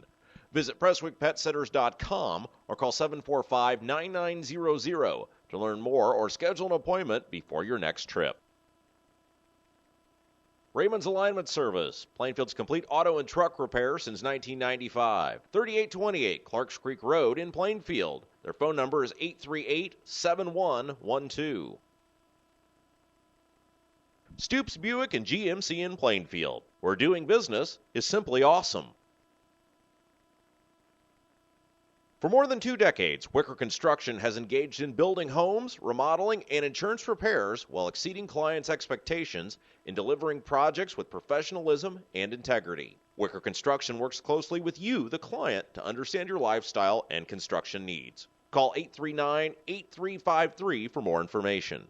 Visit PrestwickPetSitters.com or call 745-9900 to learn more or schedule an appointment before your next trip. Raymond's Alignment Service, Plainfield's complete auto and truck repair since 1995. 3828 Clarks Creek Road in Plainfield. Their phone number is 838-7112. Stoops Buick and GMC in Plainfield, where doing business is simply awesome. For more than 2 decades, Wicker Construction has engaged in building homes, remodeling, and insurance repairs while exceeding clients' expectations in delivering projects with professionalism and integrity. Wicker Construction works closely with you, the client, to understand your lifestyle and construction needs. Call 839-8353 for more information.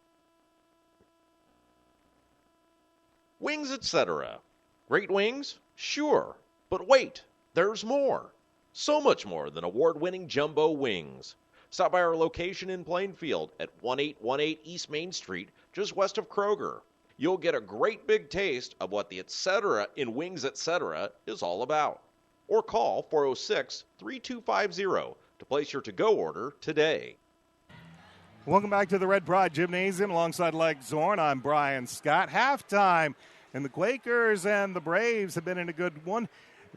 Wings, etc. Great wings? Sure. But wait, there's more. So much more than award-winning jumbo wings. Stop by our location in Plainfield at 1818 East Main Street, just west of Kroger. You'll get a great big taste of what the etc. in Wings Etc. is all about. Or call 406-3250 to place your to-go order today. Welcome back to the Red Pride Gymnasium alongside Leg Zorn. I'm Brian Scott. Halftime, and the Quakers and the Braves have been in a good one,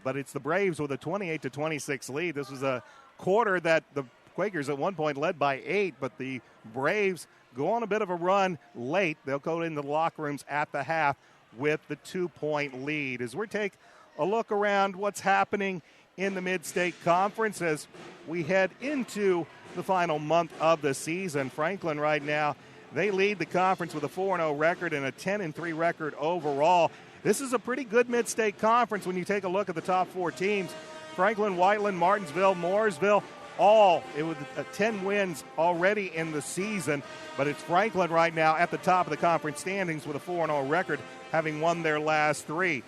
but it's the Braves with a 28-26 lead. This was a quarter that the Quakers at one point led by 8, but the Braves go on a bit of a run late. They'll go into the locker rooms at the half with the 2-point lead. As we take a look around what's happening in the Mid-State Conference as we head into the final month of the season. Franklin right now, they lead the conference with a 4-0 record and a 10-3 record overall. This is a pretty good Mid-State Conference when you take a look at the top 4 teams. Franklin, Whiteland, Martinsville, Mooresville, all with 10 wins already in the season. But it's Franklin right now at the top of the conference standings with a 4-0 record, having won their last 3.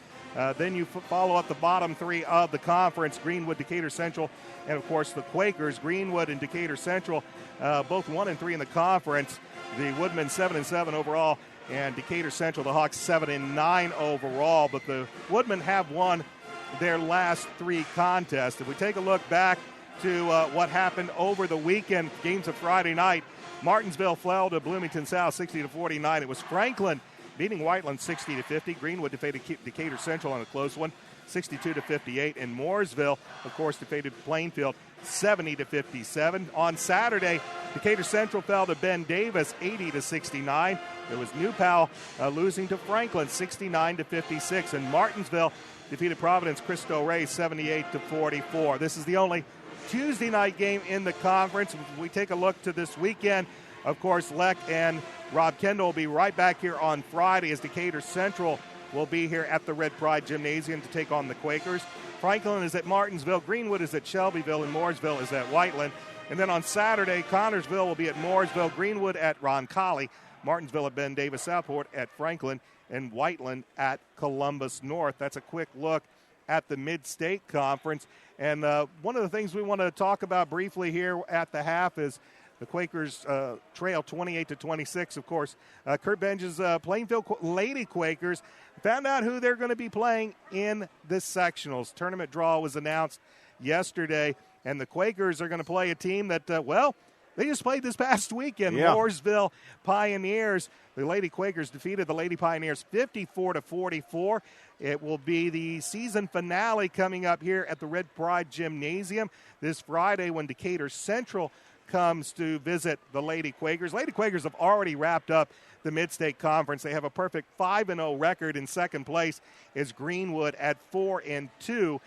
Then you follow up the bottom 3 of the conference, Greenwood, Decatur Central, and, of course, the Quakers. Greenwood and Decatur Central, both 1-3 in the conference. The Woodmen 7-7 overall, and Decatur Central, the Hawks 7-9 overall. But the Woodmen have won their last 3 contests. If we take a look back to what happened over the weekend, games of Friday night, Martinsville fell to Bloomington South 60-49. It was Franklin beating Whiteland 60-50. Greenwood defeated Decatur Central on a close one, 62-58. And Mooresville, of course, defeated Plainfield 70-57. On Saturday, Decatur Central fell to Ben Davis 80-69. It was New Pal losing to Franklin 69-56. And Martinsville defeated Providence Cristo Rey 78-44. This is the only Tuesday night game in the conference. If we take a look to this weekend, of course, Leck and Rob Kendall will be right back here on Friday as Decatur Central will be here at the Red Pride Gymnasium to take on the Quakers. Franklin is at Martinsville, Greenwood is at Shelbyville, and Mooresville is at Whiteland. And then on Saturday, Connorsville will be at Mooresville, Greenwood at Roncalli, Martinsville at Ben Davis, Southport at Franklin, and Whiteland at Columbus North. That's a quick look at the Mid-State Conference. And one of the things we want to talk about briefly here at the half is the Quakers trail 28-26. Of course, Kurt Benge's Plainfield Lady Quakers found out who they're going to be playing in the sectionals. Tournament draw was announced yesterday, and the Quakers are going to play a team that, they just played this past weekend. Yeah. Mooresville Pioneers. The Lady Quakers defeated the Lady Pioneers 54-44. It will be the season finale coming up here at the Red Pride Gymnasium this Friday when Decatur Central comes to visit the Lady Quakers. Lady Quakers have already wrapped up the Mid-State Conference. They have a perfect 5-0 record. In second place is Greenwood at 4-2.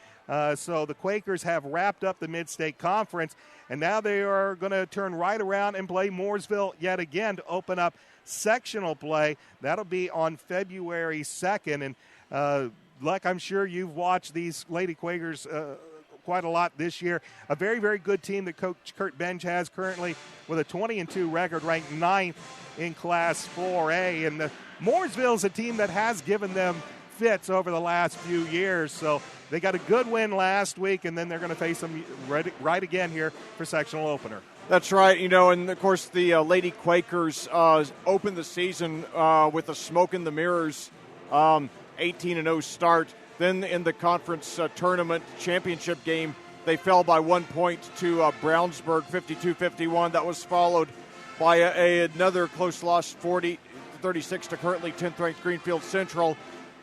So the Quakers have wrapped up the Mid-State Conference, and now they are going to turn right around and play Mooresville yet again to open up sectional play. That'll be on February 2nd. And like I'm sure you've watched these Lady Quakers quite a lot this year. A very, very good team that Coach Kurt Benge has currently with a 20-2 record, ranked 9th in Class 4A. And the Mooresville is a team that has given them fits over the last few years. So they got a good win last week, and then they're going to face them right again here for sectional opener. That's right, and of course the Lady Quakers opened the season with a smoke in the mirrors, 18-0 start. Then in the conference tournament championship game, they fell by 1 point to Brownsburg, 52-51. That was followed by another close loss, 40-36 to currently 10th-ranked Greenfield Central.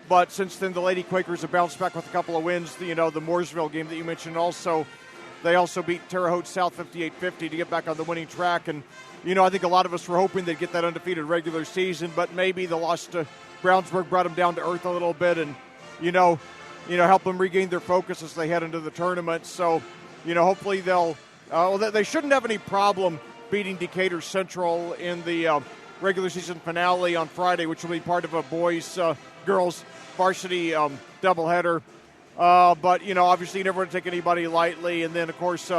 But since then, the Lady Quakers have bounced back with a couple of wins. The Mooresville game that you mentioned also. They also beat Terre Haute South 58-50 to get back on the winning track. And, I think a lot of us were hoping they'd get that undefeated regular season, but maybe the loss to Brownsburg brought them down to earth a little bit and, help them regain their focus as they head into the tournament. So, hopefully they'll They shouldn't have any problem beating Decatur Central in the regular season finale on Friday, which will be part of a boys-girls varsity doubleheader. But, obviously you never want to take anybody lightly. And then, of course,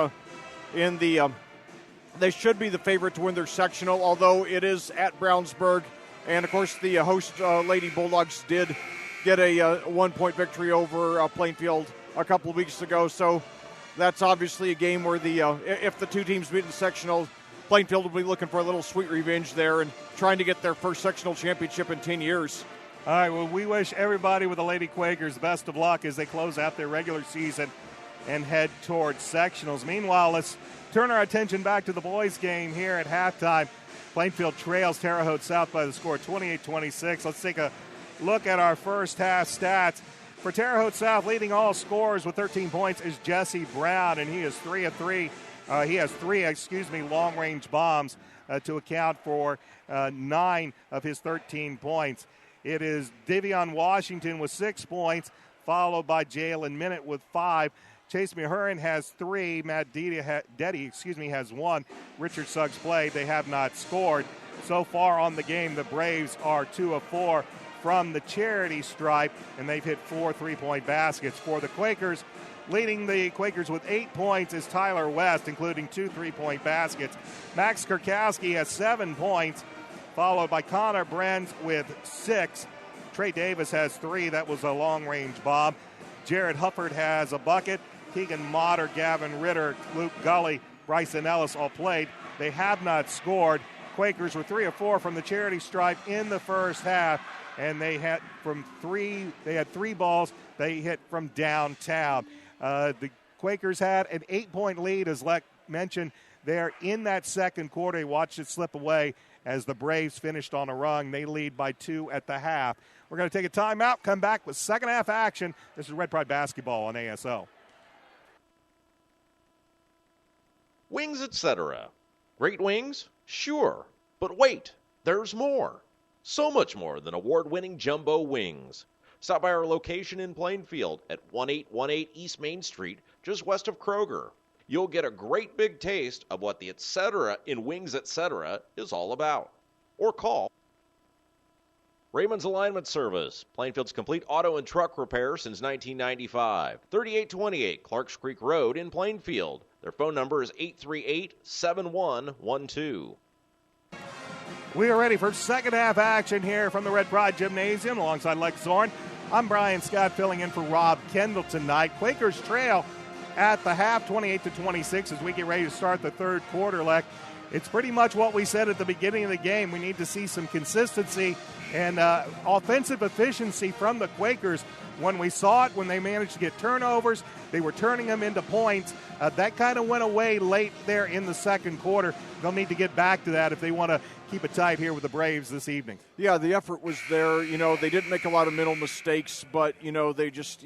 they should be the favorite to win their sectional, although it is at Brownsburg. And, of course, the host Lady Bulldogs did get a 1-point victory over Plainfield a couple of weeks ago. So that's obviously a game where if the two teams meet in the sectional, Plainfield will be looking for a little sweet revenge there and trying to get their first sectional championship in 10 years. All right, well, we wish everybody with the Lady Quakers best of luck as they close out their regular season and head towards sectionals. Meanwhile, let's turn our attention back to the boys' game here at halftime. Plainfield trails Terre Haute South by the score 28-26. Let's take a look at our first half stats. For Terre Haute South, leading all scorers with 13 points is Jesse Brown, and he is 3 of 3. He has three long-range bombs to account for 9 of his 13 points. It is Davion Washington with 6 points, followed by Jalen Minute with 5. Chase Mahurin has 3. Matt Deddy has 1. Richard Suggs played. They have not scored. So far on the game, the Braves are 2 of 4 from the charity stripe, and they've hit 4 3-point baskets. For the Quakers, leading the Quakers with 8 points is Tyler West, including 2 3-point baskets. Max Kurkowski has 7 points, followed by Connor Brenz with 6. Trey Davis has 3. That was a long-range bomb. Jared Hufford has a bucket. Keegan Motter, Gavin Ritter, Luke Gully, Bryson Ellis all played. They have not scored. Quakers were 3 of 4 from the charity stripe in the first half, and they had 3 balls they hit from downtown. The Quakers had an 8-point lead, as Leck mentioned, there in that second quarter. He watched it slip away as the Braves finished on a run. They lead by 2 at the half. We're going to take a timeout, come back with second half action. This is Red Pride Basketball on ASO. Wings, etc. Great wings? Sure. But wait, there's more. So much more than award-winning jumbo wings. Stop by our location in Plainfield at 1818 East Main Street, just west of Kroger. You'll get a great big taste of what the etc. in Wings Etc. is all about. Or call Raymond's Alignment Service, Plainfield's complete auto and truck repair since 1995. 3828 Clarks Creek Road in Plainfield. Their phone number is 838-7112. We are ready for second half action here from the Red Pride Gymnasium alongside Lex Zorn. I'm Brian Scott filling in for Rob Kendall tonight. Quakers trail at the half 28-26 as we get ready to start the third quarter. Lex, it's pretty much what we said at the beginning of the game. We need to see some consistency and offensive efficiency from the Quakers. When we saw it, when they managed to get turnovers, they were turning them into points. That kind of went away late there in the second quarter. They'll need to get back to that if they want to keep it tight here with the Braves this evening. Yeah, the effort was there. They didn't make a lot of mental mistakes, but, they just,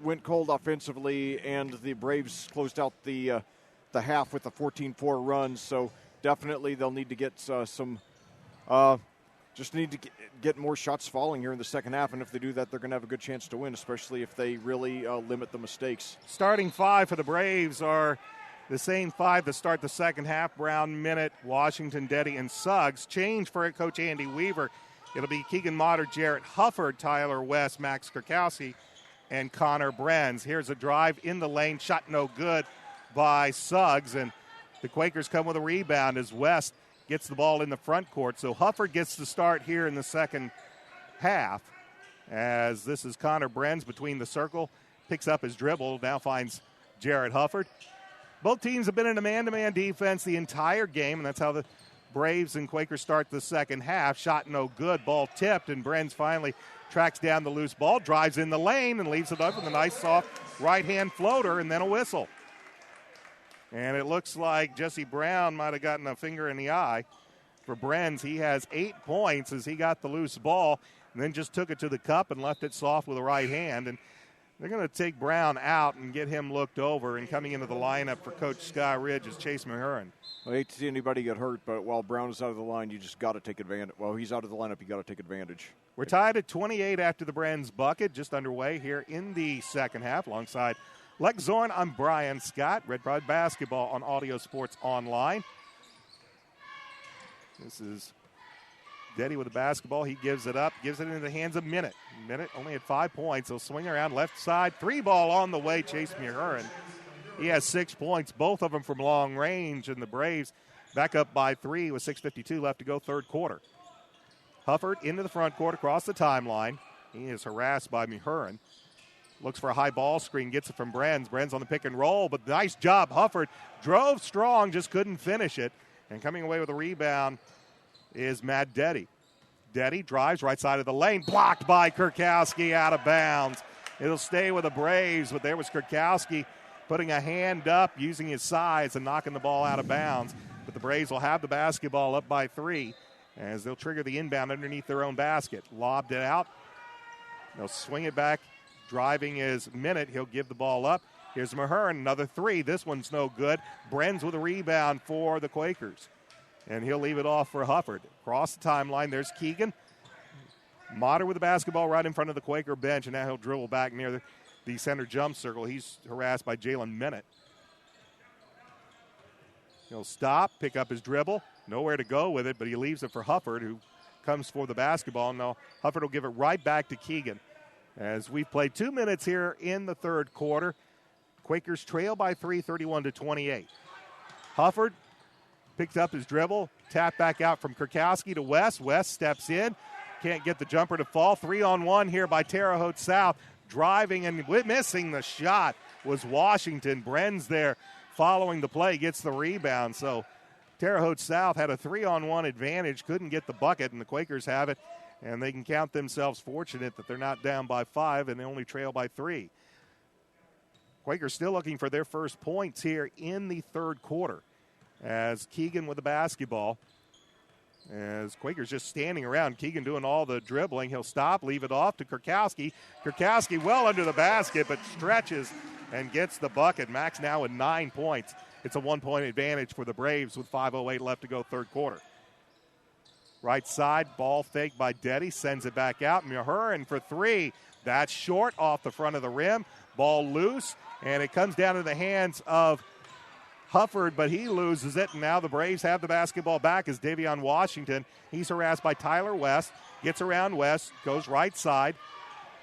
went cold offensively, and the Braves closed out the half with a 14-4 run. So definitely they'll need to get get more shots falling here in the second half, and if they do that, they're going to have a good chance to win, especially if they really limit the mistakes. Starting 5 for the Braves are the same 5 that start the second half: Brown, Minute, Washington, Deddy, and Suggs. Change for Coach Andy Weaver. It'll be Keegan Motter, Jarrett Hufford, Tyler West, Max Kurkowski, and Connor Brenz. Here's a drive in the lane, shot no good by Suggs, and the Quakers come with a rebound as West gets the ball in the front court. So Hufford gets to start here in the second half, as this is Connor Brenz between the circle, picks up his dribble, now finds Jarrett Hufford. Both teams have been in a man-to-man defense the entire game, and that's how the Braves and Quakers start the second half. Shot no good, ball tipped, and Brenz finally tracks down the loose ball, drives in the lane, and leaves it up with a nice soft right-hand floater, and then a whistle. And it looks like Jesse Brown might have gotten a finger in the eye. For Brenz, he has 8 points as he got the loose ball and then just took it to the cup and left it soft with a right hand. And they're going to take Brown out and get him looked over. And coming into the lineup for Coach Sky Ridge is Chase Mahurin. I hate to see anybody get hurt, but while Brown is out of the line, you just got to take advantage. While he's out of the lineup, you got to take advantage. We're tied at 28 after the Brenz bucket, just underway here in the second half, alongside Lex Zorn, I'm Brian Scott. Red Pride Basketball on Audio Sports Online. This is Deddy with the basketball. He gives it up, gives it into the hands of Minute. Minute only had 5 points. He'll swing around left side. 3-ball on the way, Chase Muhurin. He has 6 points, both of them from long range, and the Braves back up by 3 with 6:52 left to go, third quarter. Hufford into the front court across the timeline. He is harassed by Muhurin. Looks for a high ball screen, gets it from Brenz. Brenz on the pick and roll, but nice job. Hufford drove strong, just couldn't finish it. And coming away with a rebound is Matt Deddy. Deddy drives right side of the lane, blocked by Kurkowski, out of bounds. It'll stay with the Braves, but there was Kurkowski putting a hand up, using his size and knocking the ball out of bounds. But the Braves will have the basketball up by 3 as they'll trigger the inbound underneath their own basket. Lobbed it out. They'll swing it back. Driving is Minute. He'll give the ball up. Here's Muhurin, another 3. This one's no good. Brenz with a rebound for the Quakers. And he'll leave it off for Hufford. Across the timeline, there's Keegan. Motter with the basketball right in front of the Quaker bench, and now he'll dribble back near the center jump circle. He's harassed by Jalen Minute. He'll stop, pick up his dribble. Nowhere to go with it, but he leaves it for Hufford, who comes for the basketball. Now Hufford will give it right back to Keegan. As we've played 2 minutes here in the third quarter, Quakers trail by 3, 31-28. Hufford picked up his dribble, tapped back out from Kurkowski to West. West steps in, can't get the jumper to fall. 3-on-1 here by Terre Haute South. Driving and missing the shot was Washington. Brenz there following the play gets the rebound. So Terre Haute South had a 3-on-1 advantage, couldn't get the bucket, and the Quakers have it. And they can count themselves fortunate that they're not down by 5 and they only trail by 3. Quakers still looking for their first points here in the third quarter. As Keegan with the basketball. As Quakers just standing around. Keegan doing all the dribbling. He'll stop, leave it off to Kurkowski. Kurkowski well under the basket, but stretches and gets the bucket. Max now with 9 points. It's a 1-point advantage for the Braves with 5:08 left to go third quarter. Right side, ball fake by Deddy, sends it back out. Muhurin for 3. That's short off the front of the rim. Ball loose, and it comes down to the hands of Hufford, but he loses it. And now the Braves have the basketball back as Davion Washington. He's harassed by Tyler West. Gets around West, goes right side,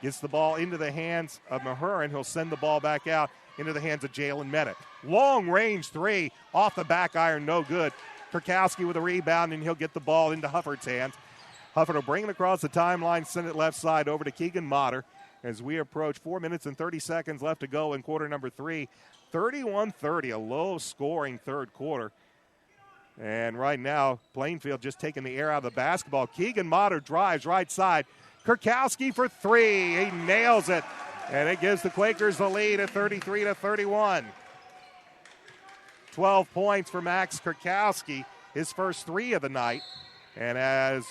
gets the ball into the hands of Muhurin. He'll send the ball back out into the hands of Jalen Minute. Long range 3 off the back iron, no good. Kurkowski with a rebound, and he'll get the ball into Hufford's hands. Hufford will bring it across the timeline, send it left side over to Keegan Motter as we approach 4 minutes and 30 seconds left to go in quarter number 3. 31-30, a low-scoring third quarter. And right now, Plainfield just taking the air out of the basketball. Keegan Motter drives right side. Kurkowski for 3. He nails it, and it gives the Quakers the lead at 33-31. 12 points for Max Kurkowski, his first 3 of the night. And as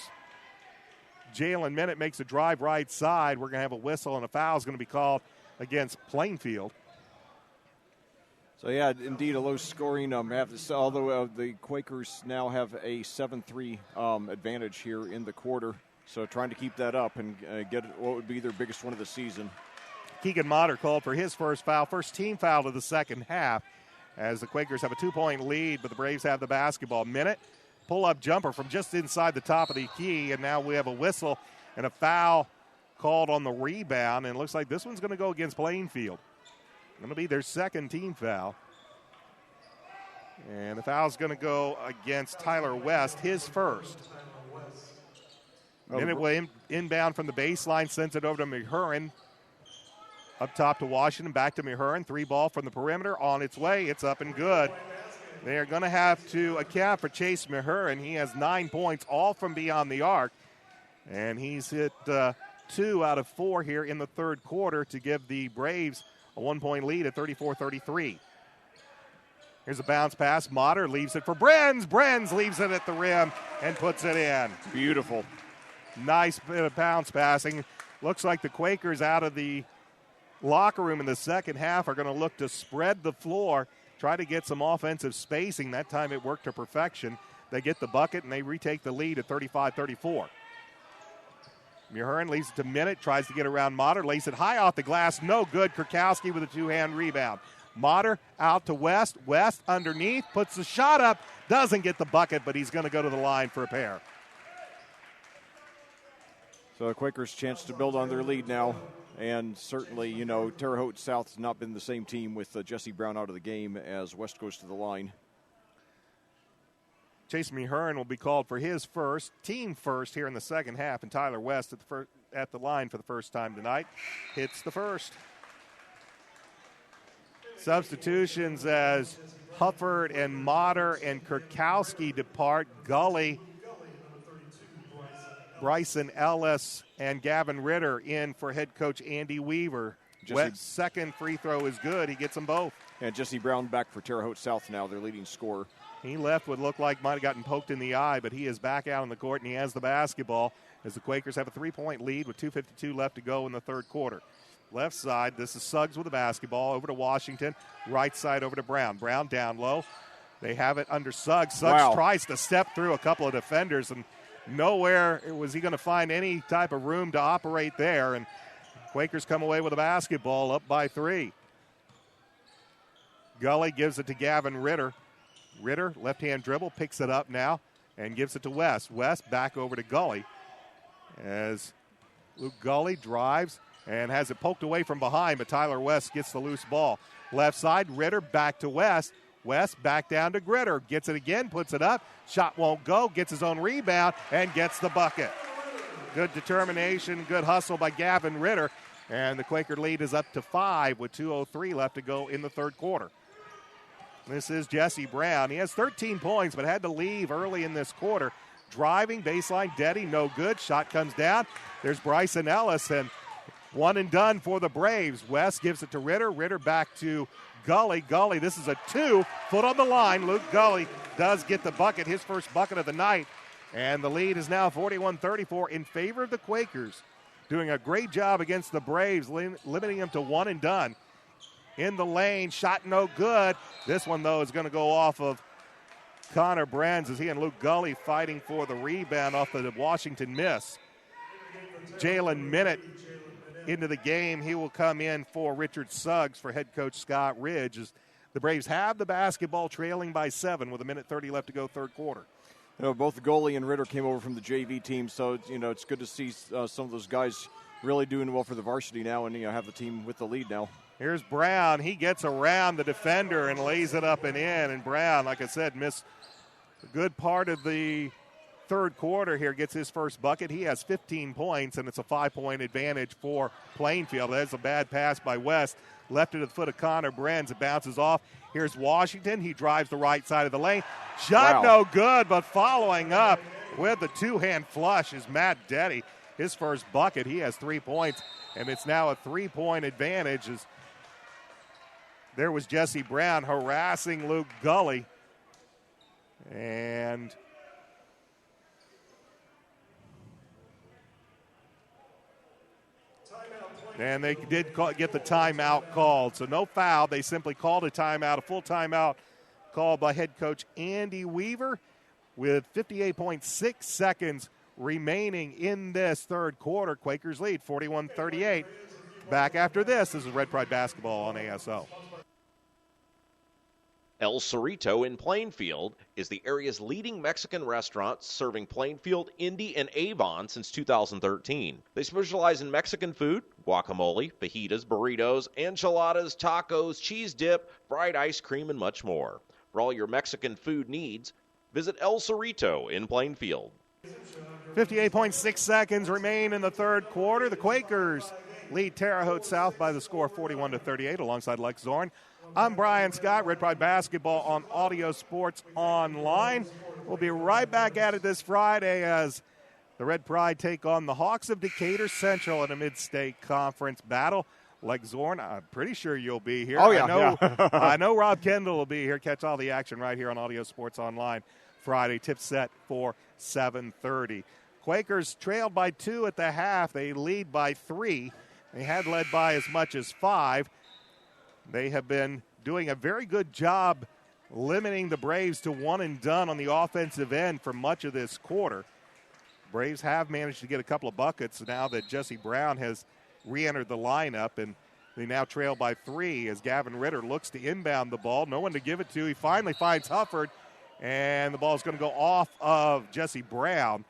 Jalen Minute makes a drive right side, we're going to have a whistle, and a foul is going to be called against Plainfield. So, yeah, indeed, a low-scoring although the Quakers now have a 7-3 advantage here in the quarter. So trying to keep that up and get what would be their biggest one of the season. Keegan Motter called for his first foul, first team foul of the second half, as the Quakers have a 2-point lead, but the Braves have the basketball. Minute, pull-up jumper from just inside the top of the key, and now we have a whistle and a foul called on the rebound, and it looks like this one's going to go against Plainfield. Going to be their second team foul. And the foul's going to go against Tyler West, his first. Minute will inbound from the baseline, sends it over to Muhurin. Up top to Washington, back to Muhurin. 3-ball from the perimeter on its way. It's up and good. They are going to have to account for Chase Muhurin. He has 9 points, all from beyond the arc. And he's hit 2 out of 4 here in the third quarter to give the Braves a 1-point lead at 34-33. Here's a bounce pass. Motter leaves it for Brenz. Brenz leaves it at the rim and puts it in. Beautiful. Nice bit of bounce passing. Looks like the Quakers out of the locker room in the second half are going to look to spread the floor, try to get some offensive spacing. That time it worked to perfection. They get the bucket and they retake the lead at 35-34. Muhern leaves it to Minute, tries to get around Motter, lays it high off the glass, no good. Kurkowski with a two-hand rebound. Motter out to West. West underneath, puts the shot up, doesn't get the bucket, but he's going to go to the line for a pair. So the Quakers' chance to build on their lead now. And certainly, Terre Haute South has not been the same team with Jesse Brown out of the game as West goes to the line. Chase Muhern will be called for his team first here in the second half, and Tyler West at the line for the first time tonight hits the first. Substitutions as Hufford and Motter and Kurkowski depart. Gully, Bryson Ellis, and Gavin Ritter in for head coach Andy Weaver. West's second free throw is good. He gets them both. And Jesse Brown back for Terre Haute South now, their leading scorer. He left what looked like might have gotten poked in the eye, but he is back out on the court, and he has the basketball as the Quakers have a 3-point lead with 2:52 left to go in the third quarter. Left side, this is Suggs with the basketball over to Washington. Right side over to Brown. Brown down low. They have it under Suggs. Suggs tries to step through a couple of defenders, and nowhere was he going to find any type of room to operate there. And Quakers come away with a basketball up by 3. Gully gives it to Gavin Ritter. Ritter, left-hand dribble, picks it up now and gives it to West. West back over to Gully as Luke Gully drives and has it poked away from behind, but Tyler West gets the loose ball. Left side, Ritter back to West. West back down to Gritter. Gets it again, puts it up. Shot won't go, gets his own rebound, and gets the bucket. Good determination, good hustle by Gavin Ritter. And the Quaker lead is up to 5 with 2:03 left to go in the third quarter. This is Jesse Brown. He has 13 points, but had to leave early in this quarter. Driving, baseline, Deddy, no good. Shot comes down. There's Bryson Ellis, and one and done for the Braves. West gives it to Ritter. Ritter back to Gully. Gully, this is a 2. Foot on the line. Luke Gully does get the bucket, his first bucket of the night. And the lead is now 41-34 in favor of the Quakers. Doing a great job against the Braves, limiting them to one and done. In the lane, shot no good. This one, though, is going to go off of Connor Brands as he and Luke Gully fighting for the rebound off the Washington miss. Jalen Minute into the game. He will come in for Richard Suggs for head coach Scott Ridge as the Braves have the basketball trailing by 7 with 1:30 left to go third quarter. Both Gully and Ritter came over from the JV team, so it's good to see some of those guys really doing well for the varsity now and have the team with the lead now. Here's Brown. He gets around the defender and lays it up and in. And Brown, like I said, missed a good part of the third quarter here, gets his first bucket. He has 15 points, and it's a 5-point advantage for Plainfield. That's a bad pass by West. Left it at the foot of Connor Brands. It bounces off. Here's Washington. He drives the right side of the lane. Shot no good, but following up with the two-hand flush is Matt Deddy. His first bucket. He has 3 points, and it's now a 3-point advantage as there was Jesse Brown harassing Luke Gully. And they did get the timeout called. So no foul. They simply called a timeout, a full timeout called by head coach Andy Weaver with 58.6 seconds remaining in this third quarter. Quakers lead 41-38. Back after this. This is Red Pride basketball on ASO. El Cerrito in Plainfield is the area's leading Mexican restaurant, serving Plainfield, Indy, and Avon since 2013. They specialize in Mexican food, guacamole, fajitas, burritos, enchiladas, tacos, cheese dip, fried ice cream, and much more. For all your Mexican food needs, visit El Cerrito in Plainfield. 58.6 seconds remain in the third quarter. The Quakers lead Terre Haute South by the score 41-38 alongside Lex Zorn. I'm Brian Scott, Red Pride Basketball on Audio Sports Online. We'll be right back at it this Friday as the Red Pride take on the Hawks of Decatur Central in a mid-state conference battle. Lex Zorn, I'm pretty sure you'll be here. Oh, yeah. I know Rob Kendall will be here. Catch all the action right here on Audio Sports Online Friday. Tip set for 7:30. Quakers trailed by 2 at the half. They lead by 3. They had led by as much as 5. They have been doing a very good job limiting the Braves to one and done on the offensive end for much of this quarter. Braves have managed to get a couple of buckets now that Jesse Brown has re-entered the lineup, and they now trail by 3 as Gavin Ritter looks to inbound the ball. No one to give it to. He finally finds Hufford, and the ball is going to go off of Jesse Brown.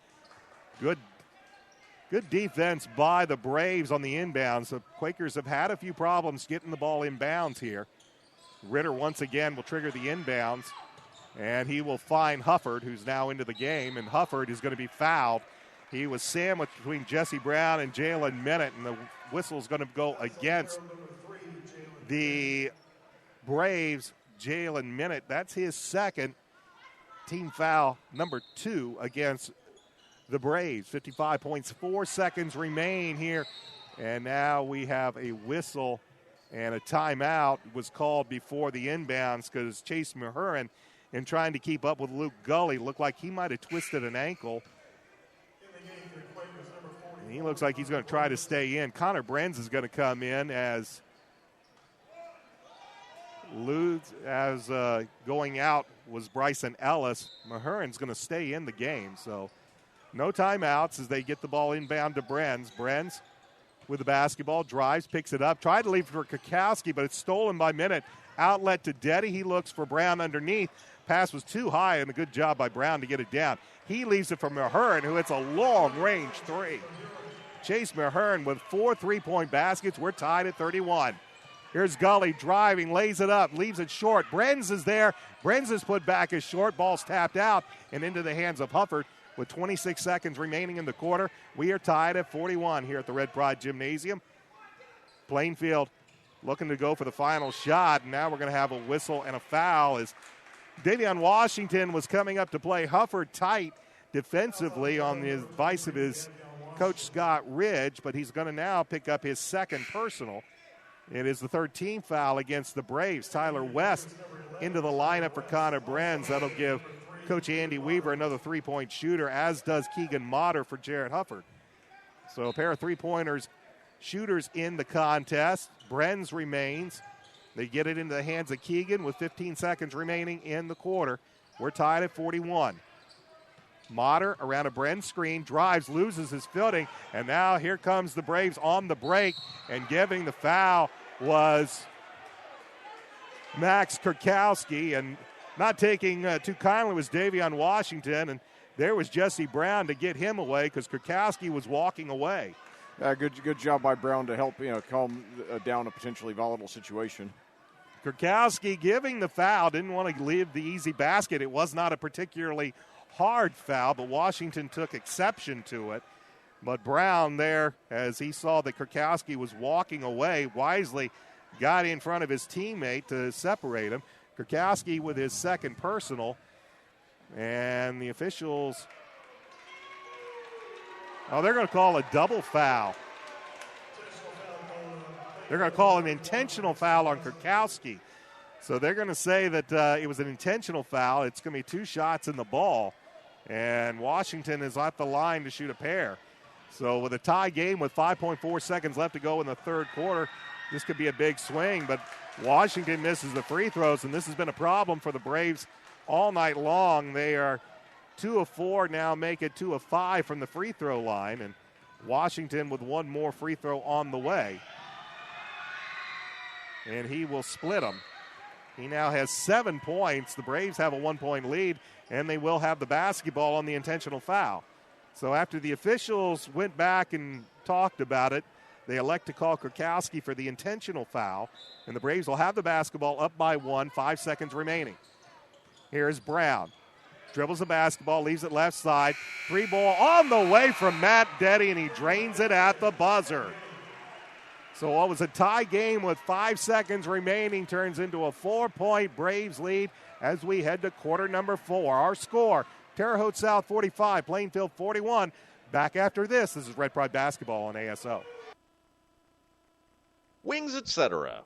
Good defense by the Braves on the inbounds. The Quakers have had a few problems getting the ball inbounds here. Ritter once again will trigger the inbounds, and he will find Hufford, who's now into the game, and Hufford is going to be fouled. He was sandwiched between Jesse Brown and Jalen Minute, and the whistle is going to go against the Braves. Jalen Minute, that's his second team foul, number 2 against the Braves. 55.4 seconds remain here, and now we have a whistle, and a timeout was called before the inbounds because Chase Mahurin, in trying to keep up with Luke Gully, looked like he might have twisted an ankle. And he looks like he's going to try to stay in. Connor Brenz is going to come in as going out was Bryson Ellis. Mahurin's going to stay in the game, so no timeouts as they get the ball inbound to Brenz. Brenz with the basketball, drives, picks it up, tried to leave for Kukowski, but it's stolen by Minute. Outlet to Deddy. He looks for Brown underneath. Pass was too high, and a good job by Brown to get it down. He leaves it for Mahurin, who hits a long-range 3. Chase Mahurin with 4 3-point baskets. We're tied at 31. Here's Gully driving, lays it up, leaves it short. Brenz is there. Brenz is put back as short. Ball's tapped out and into the hands of Hufford with 26 seconds remaining in the quarter. We are tied at 41 here at the Red Pride Gymnasium. Plainfield looking to go for the final shot. And now we're going to have a whistle and a foul as Davion Washington was coming up to play Hufford tight defensively on the advice of his coach Scott Ridge, but he's going to now pick up his second personal. It is the 13th foul against the Braves. Tyler West into the lineup for Connor Brenz. That'll give Coach Andy Weaver another 3-point shooter, as does Keegan Motter for Jarrett Hufford. So a pair of three-pointers shooters in the contest. Brenz remains. They get it into the hands of Keegan with 15 seconds remaining in the quarter. We're tied at 41. Motter around a Brenz screen, drives, loses his footing, and now here comes the Braves on the break, and giving the foul was Max Kurkowski, and not taking too kindly was Davion Washington, and there was Jesse Brown to get him away because Kurkowski was walking away. Good job by Brown to help calm down a potentially volatile situation. Kurkowski giving the foul, didn't want to leave the easy basket. It was not a particularly hard foul, but Washington took exception to it. But Brown there, as he saw that Kurkowski was walking away, wisely got in front of his teammate to separate him. Kurkowski with his second personal, and the officials, they're going to call a double foul. They're going to call an intentional foul on Kurkowski. So they're going to say that it was an intentional foul. It's going to be 2 shots in the ball, and Washington is at the line to shoot a pair. So with a tie game with 5.4 seconds left to go in the third quarter, this could be a big swing, but Washington misses the free throws, and this has been a problem for the Braves all night long. They are 2 of 4 now, make it 2 of 5 from the free throw line, and Washington with one more free throw on the way. And he will split them. He now has 7 points. The Braves have a 1-point lead, and they will have the basketball on the intentional foul. So after the officials went back and talked about it, they elect to call Kurkowski for the intentional foul, and the Braves will have the basketball up by 1, 5 seconds remaining. Here's Brown. Dribbles the basketball, leaves it left side. 3-ball on the way from Matt Deddy, and he drains it at the buzzer. So what was a tie game with 5 seconds remaining turns into a 4-point Braves lead as we head to quarter number 4. Our score, Terre Haute South 45, Plainfield 41. Back after this is Red Pride Basketball on ASO. Wings, etc.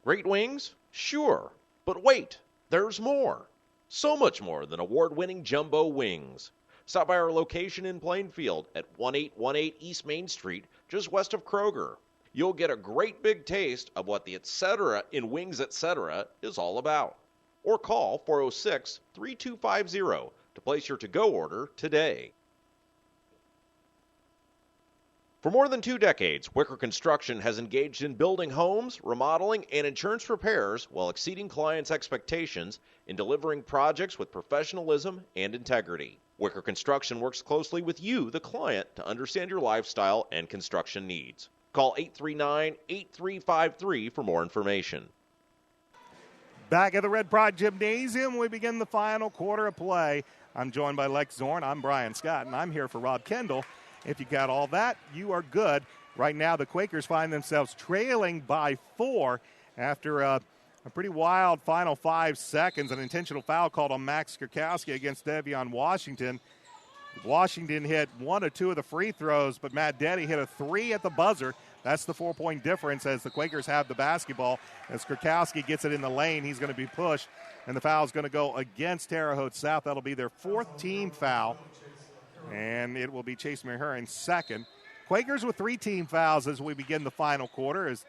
Great wings? Sure. But wait, there's more. So much more than award-winning jumbo wings. Stop by our location in Plainfield at 1818 East Main Street, just west of Kroger. You'll get a great big taste of what the etc. in Wings Etc. is all about. Or call 406-3250 to place your to-go order today. For more than 2 decades, Quaker Construction has engaged in building homes, remodeling, and insurance repairs while exceeding clients' expectations in delivering projects with professionalism and integrity. Quaker Construction works closely with you, the client, to understand your lifestyle and construction needs. Call 839-8353 for more information. Back at the Red Pride Gymnasium, we begin the final quarter of play. I'm joined by Lex Zorn. I'm Brian Scott, and I'm here for Rob Kendall. If you got all that, you are good. Right now, the Quakers find themselves trailing by 4 after a pretty wild final 5 seconds. An intentional foul called on Max Kurkowski against Devion Washington. Washington hit 1 or 2 of the free throws, but Matt Deddy hit a 3 at the buzzer. That's the 4-point difference as the Quakers have the basketball. As Kurkowski gets it in the lane, he's going to be pushed, and the foul is going to go against Terre Haute South. That'll be their 4th team foul, and it will be Chase Maher second. Quakers with 3 team fouls as we begin the final quarter. As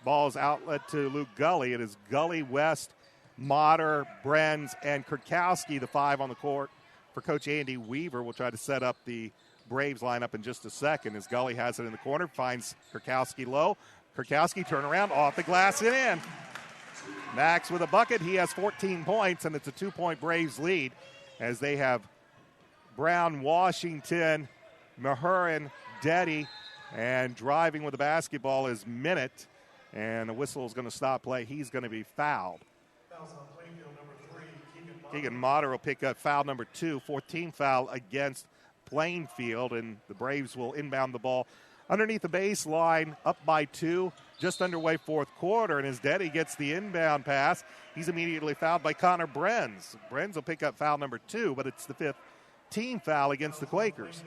ball is outlet to Luke Gully. It is Gully, West, Motter, Brenz, and Kurkowski, the 5 on the court for Coach Andy Weaver. We'll try to set up the Braves lineup in just a second as Gully has it in the corner, finds Kurkowski low. Kurkowski turnaround off the glass and in. Max with a bucket. He has 14 points, and it's a 2-point Braves lead as they have Brown, Washington, Mahurin, Deddy, and driving with the basketball is Minute, and the whistle is going to stop play. He's going to be fouled. Fouls on Plainfield, number 3, Keegan Motter will pick up foul number 2, 14th foul against Plainfield, and the Braves will inbound the ball underneath the baseline, up by 2, just underway 4th quarter, and as Deddy gets the inbound pass, he's immediately fouled by Connor Brenz. Brenz will pick up foul number 2, but it's the 5th team foul against the Quakers.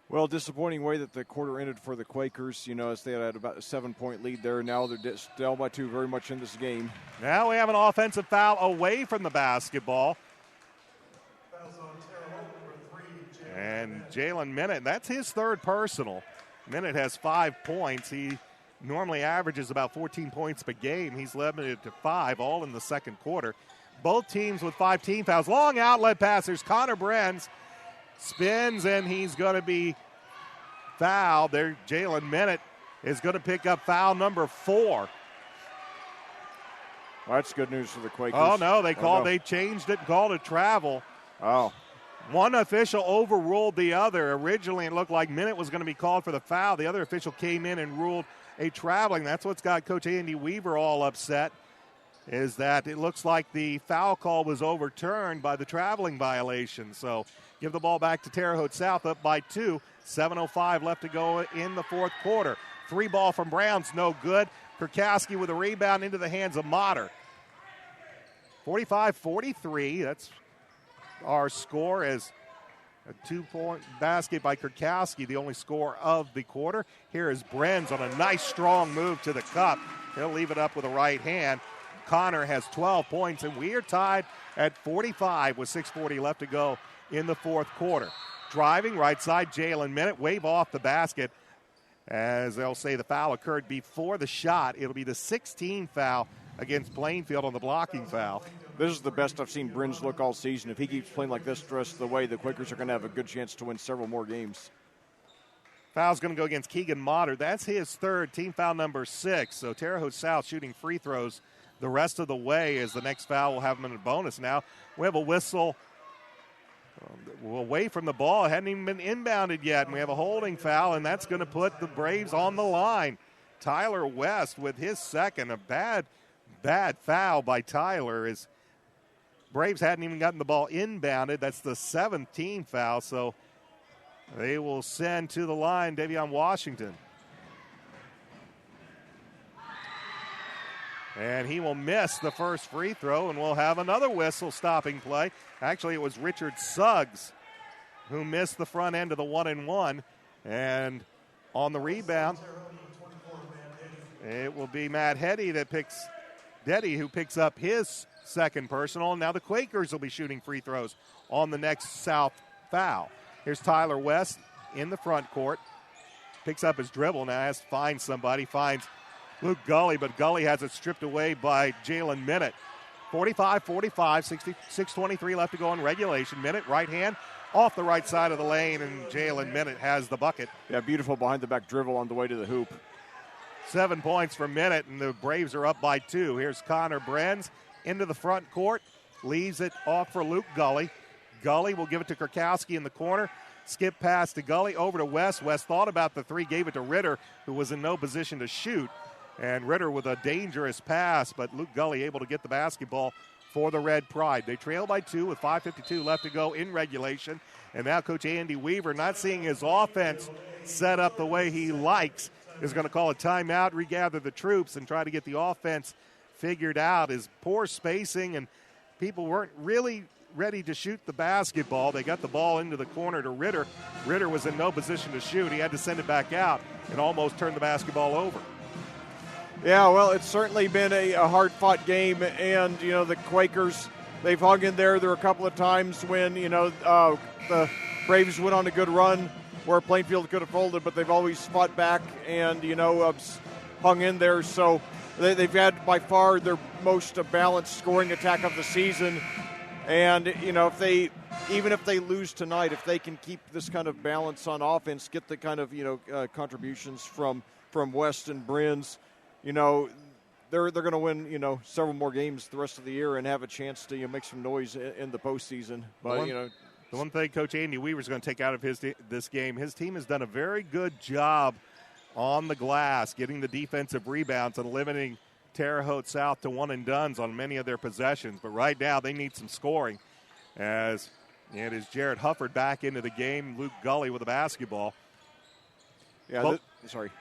Well, disappointing way that the quarter ended for the Quakers, as they had about a 7-point lead there. Now they're down by 2 very much in this game. Now we have an offensive foul away from the basketball. Fouls on Terre, number 3, And Jalen Minute, that's his 3rd personal. Minute has 5 points. He normally averages about 14 points per game. He's limited to 5, all in the 2nd quarter. Both teams with 5 team fouls. Long outlet passers. Connor Brenz spins, and he's going to be fouled. There, Jalen Minute is going to pick up foul number 4. Well, that's good news for the Quakers. Oh, no, they changed it and called it travel. Oh. One official overruled the other. Originally, it looked like Minute was going to be called for the foul. The other official came in and ruled a traveling. That's what's got Coach Andy Weaver all upset, is that it looks like the foul call was overturned by the traveling violation. So give the ball back to Terre Haute South, up by 2. 7:05 left to go in the 4th quarter. 3 ball from Brown's no good. Kurkowski with a rebound into the hands of Motter. 45-43. That's our score, as a 2-point basket by Kurkowski, the only score of the quarter. Here is Brenz on a nice strong move to the cup. He'll leave it up with a right hand. Connor has 12 points, and we are tied at 45 with 6:40 left to go in the 4th quarter. Driving right side, Jalen Minute, wave off the basket. As they'll say, the foul occurred before the shot. It'll be the 16th foul against Plainfield on the blocking foul. This is the best I've seen Brenz look all season. If he keeps playing like this the rest of the way, the Quakers are going to have a good chance to win several more games. Foul's going to go against Keegan Motter. That's his 3rd, team foul number 6. So Terre Haute South shooting free throws the rest of the way, as the next foul will have them in a bonus. Now we have a whistle away from the ball. It hadn't even been inbounded yet, and we have a holding foul, and that's going to put the Braves on the line. Tyler West with his 2nd. A bad foul by Tyler, as Braves hadn't even gotten the ball inbounded. That's the 7th team foul, so they will send to the line Devion Washington. And he will miss the first free throw, and we'll have another whistle stopping play. Actually, it was Richard Suggs who missed the front end of the 1-and-1. And on the rebound, it will be Matt Deddy who picks up his 2nd personal. And now the Quakers will be shooting free throws on the next South foul. Here's Tyler West in the front court. Picks up his dribble. Now has to find somebody. Finds Luke Gully, but Gully has it stripped away by Jalen Minute. 45-45, 6:23 left to go in regulation. Minute, right hand, off the right side of the lane, and Jalen Minute has the bucket. Yeah, beautiful behind-the-back dribble on the way to the hoop. 7 points for Minute, and the Braves are up by 2. Here's Connor Brenz into the front court, leaves it off for Luke Gully. Gully will give it to Kurkowski in the corner. Skip pass to Gully, over to West. West thought about the three, gave it to Ritter, who was in no position to shoot. And Ritter with a dangerous pass, but Luke Gully able to get the basketball for the Red Pride. They trail by 2 with 5:52 left to go in regulation. And now Coach Andy Weaver, not seeing his offense set up the way he likes, is going to call a timeout, regather the troops, and try to get the offense figured out. His poor spacing, and people weren't really ready to shoot the basketball. They got the ball into the corner to Ritter. Ritter was in no position to shoot. He had to send it back out and almost turned the basketball over. Yeah, well, it's certainly been a hard-fought game, and, the Quakers, they've hung in there. There were a couple of times when, the Braves went on a good run where Plainfield could have folded, but they've always fought back and, hung in there. So they've had by far their most balanced scoring attack of the season. And, if they lose tonight, if they can keep this kind of balance on offense, get the kind of, contributions from West and Brenz, they're going to win, several more games the rest of the year and have a chance to make some noise in the postseason. But, the one thing Coach Andy Weaver is going to take out of this game, his team has done a very good job on the glass, getting the defensive rebounds and limiting Terre Haute South to one-and-dones on many of their possessions. But right now they need some scoring, as it is Jared Hufford back into the game, Luke Gully with the basketball. Yeah,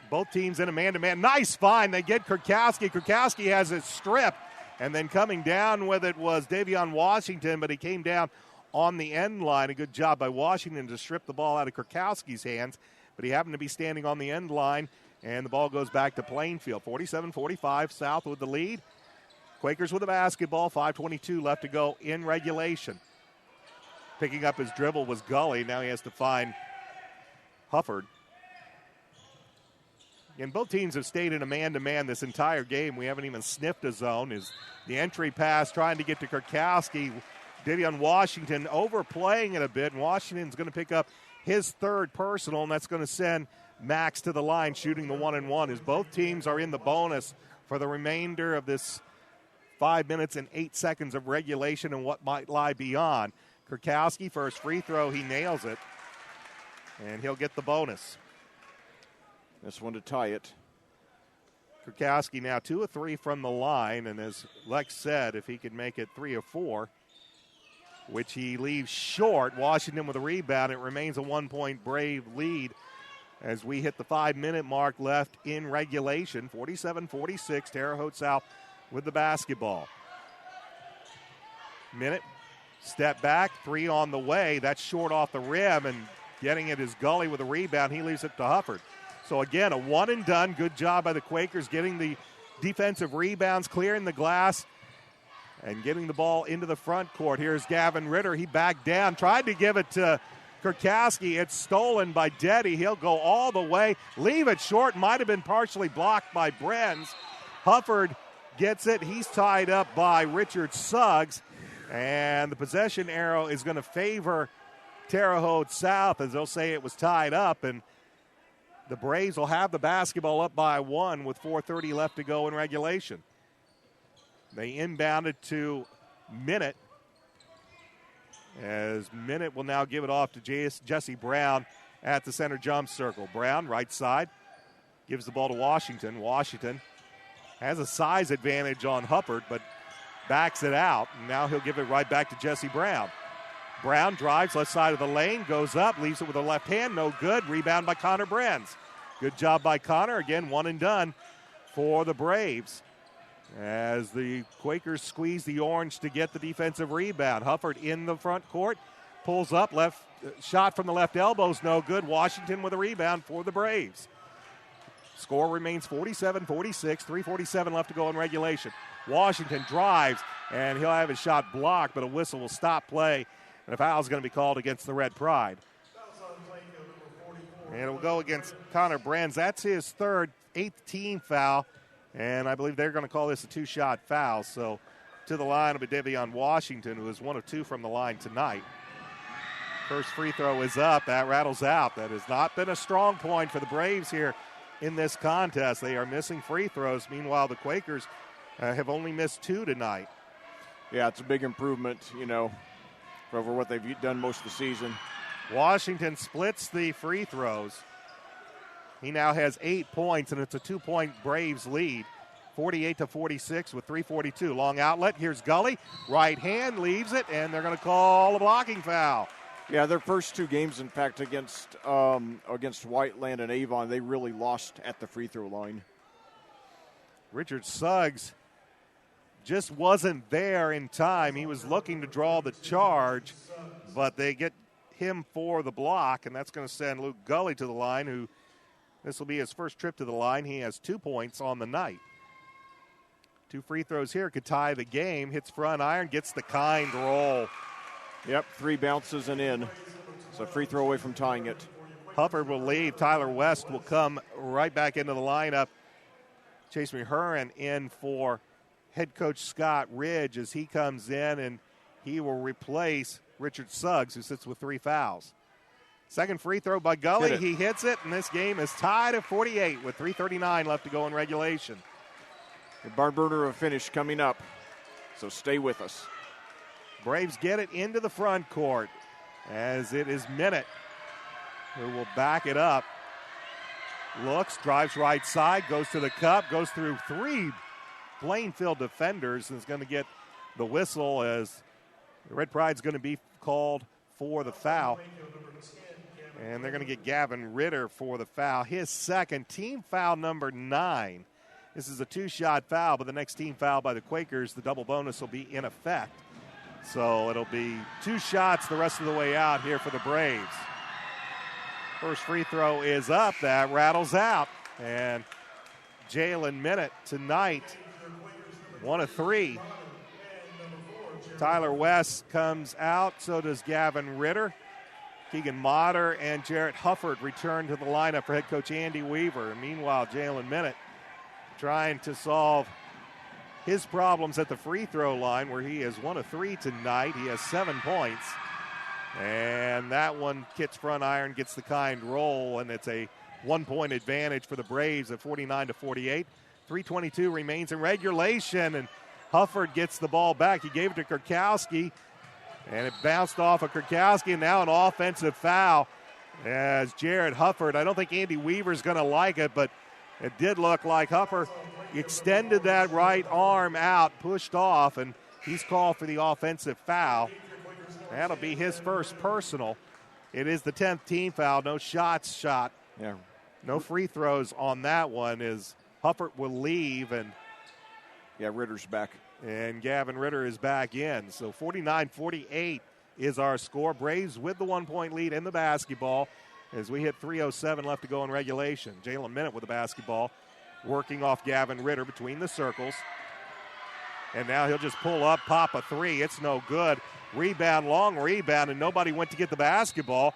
both teams in a man-to-man. Nice find. They get Kurkowski. Kurkowski has it stripped, and then coming down with it was Davion Washington, but he came down on the end line. A good job by Washington to strip the ball out of Kurkowski's hands, but he happened to be standing on the end line, and the ball goes back to Plainfield. 47-45, South with the lead. Quakers with the basketball, 5:22 left to go in regulation. Picking up his dribble was Gully. Now he has to find Hufford. And both teams have stayed in a man-to-man this entire game. We haven't even sniffed a zone. Is the entry pass trying to get to Kurkowski. Davion Washington overplaying it a bit. And Washington's going to pick up his third personal, and that's going to send Max to the line shooting the 1-and-1 as both teams are in the bonus for the remainder of this 5 minutes and 8 seconds of regulation and what might lie beyond. Kurkowski, first free throw, he nails it, and he'll get the bonus. This one to tie it. Kurkowski now 2 of 3 from the line, and as Lex said, if he could make it 3 of 4, which he leaves short. Washington with a rebound. It remains a 1-point Brave lead as we hit the 5-minute mark left in regulation. 47-46, Terre Haute South with the basketball. Minute, step back, 3 on the way. That's short off the rim, and getting it is Gully with a rebound. He leaves it to Hufford. So again, a one-and-done. Good job by the Quakers getting the defensive rebounds, clearing the glass, and getting the ball into the front court. Here's Gavin Ritter. He backed down, tried to give it to Kurkowski. It's stolen by Deddy. He'll go all the way, leave it short. Might have been partially blocked by Brenz. Hufford gets it. He's tied up by Richard Suggs. And the possession arrow is going to favor Terre Haute South as they'll say it was tied up. And the Braves will have the basketball up by 1 with 4:30 left to go in regulation. They inbounded to Minute, as Minute will now give it off to Jesse Brown at the center jump circle. Brown, right side, gives the ball to Washington. Washington has a size advantage on Hufford, but backs it out. And now he'll give it right back to Jesse Brown. Brown drives left side of the lane, goes up, leaves it with a left hand, no good. Rebound by Connor Brenz. Good job by Connor. Again, one and done for the Braves, as the Quakers squeeze the orange to get the defensive rebound. Hufford in the front court, pulls up, left shot from the left elbow's no good. Washington with a rebound for the Braves. Score remains 47-46, 3:47 left to go in regulation. Washington drives, and he'll have his shot blocked, but a whistle will stop play, and a foul is going to be called against the Red Pride. And it will go against Connor Brenz. That's his third, 8th team foul. And I believe they're going to call this a 2-shot foul. So to the line will be Davion Washington, who is 1 of 2 from the line tonight. First free throw is up. That rattles out. That has not been a strong point for the Braves here in this contest. They are missing free throws. Meanwhile, the Quakers have only missed 2 tonight. Yeah, it's a big improvement, over what they've done most of the season. Washington splits the free throws. He now has 8 points, and it's a 2-point Braves lead, 48-46 with 3:42. Long outlet. Here's Gully. Right hand leaves it, and they're going to call a blocking foul. Yeah, their first 2 games, in fact, against Whiteland and Avon, they really lost at the free throw line. Richard Suggs just wasn't there in time. He was looking to draw the charge, but they get him for the block, and that's going to send Luke Gully to the line, who this will be his first trip to the line. He has 2 points on the night. 2 free throws here could tie the game. Hits front iron, gets the kind roll. Yep, 3 bounces and in. So free throw away from tying it. Hufford will leave. Tyler West will come right back into the lineup. Chase Mehurin in for head coach Scott Ridge as he comes in, and he will replace Richard Suggs, who sits with 3 fouls. Second free throw by Gully. He hits it, and this game is tied at 48 with 3:39 left to go in regulation. The barn burner of a finish coming up, so stay with us. Braves get it into the front court as it is Minute who will back it up. Looks, drives right side, goes to the cup, goes through 3 Plainfield defenders, and is going to get the whistle as the Red Pride's going to be called for the foul. And they're going to get Gavin Ritter for the foul. His second, team foul number 9. This is a 2-shot foul, but the next team foul by the Quakers, the double bonus will be in effect. So it'll be 2 shots the rest of the way out here for the Braves. First free throw is up. That rattles out. And Jalen Minute tonight, 1 of 3. Tyler West comes out. So does Gavin Ritter. Keegan Motter and Jarrett Hufford return to the lineup for head coach Andy Weaver. And meanwhile, Jalen Minute trying to solve his problems at the free throw line, where he is 1 of 3 tonight. He has 7 points. And that one hits front iron, gets the kind roll, and it's a 1-point advantage for the Braves at 49-48. 3:22 remains in regulation, and Hufford gets the ball back. He gave it to Kurkowski, and it bounced off of Kurkowski, and now an offensive foul as Jared Hufford. I don't think Andy Weaver's going to like it, but it did look like Hufford extended that right arm out, pushed off, and he's called for the offensive foul. That'll be his first personal. It is the 10th team foul. No shots shot. Yeah. No free throws on that one as Hufford will leave, and Ritter's back. And Gavin Ritter is back in. So 49-48 is our score. Braves with the 1-point lead in the basketball as we hit 3:07 left to go in regulation. Jalen Minute with the basketball, working off Gavin Ritter between the circles. And now he'll just pull up, pop a 3. It's no good. Rebound, long rebound, and nobody went to get the basketball.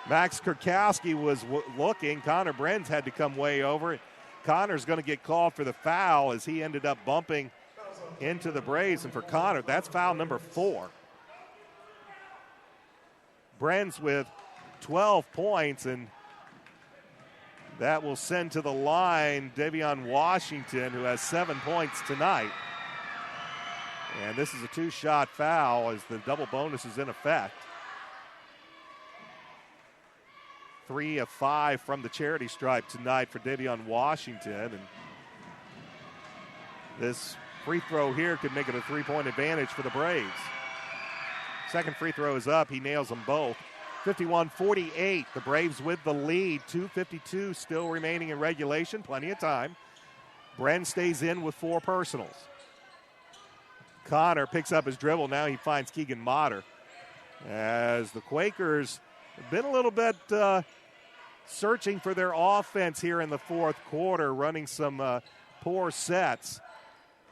Max Kurkowski was looking. Connor Brenz had to come way over. Connor's going to get called for the foul as he ended up bumping into the Braves. And for Connor, that's foul number 4. Brenz with 12 points, and that will send to the line Davion Washington, who has 7 points tonight. And this is a 2-shot foul as the double bonus is in effect. 3 of 5 from the charity stripe tonight for Davion Washington. And this free throw here could make it a 3-point advantage for the Braves. Second free throw is up. He nails them both. 51-48. The Braves with the lead. 2:52 still remaining in regulation. Plenty of time. Bren stays in with 4 personals. Connor picks up his dribble. Now he finds Keegan Motter. As the Quakers have been a little bit searching for their offense here in the fourth quarter, running some poor sets.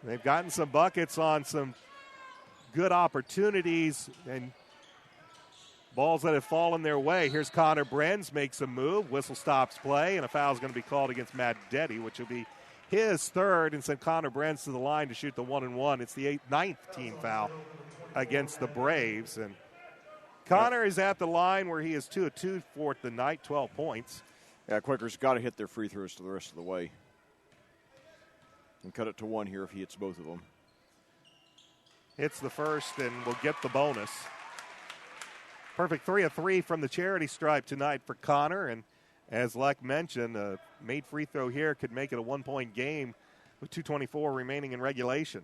They've gotten some buckets on some good opportunities and balls that have fallen their way. Here's Connor Brenz, makes a move. Whistle stops play, and a foul is going to be called against Matt Deddy, which will be his third, and send Connor Brenz to the line to shoot the 1-and-1. It's the 9th team foul against the Braves, and Connor is at the line where he is 2 of 2 for the night, 12 points. Yeah, Quakers got to hit their free throws to the rest of the way. And cut it to 1 here if he hits both of them. Hits the first and will get the bonus. Perfect 3 of 3 from the charity stripe tonight for Connor. And as Leck mentioned, a made free throw here could make it a 1-point game with 2:24 remaining in regulation.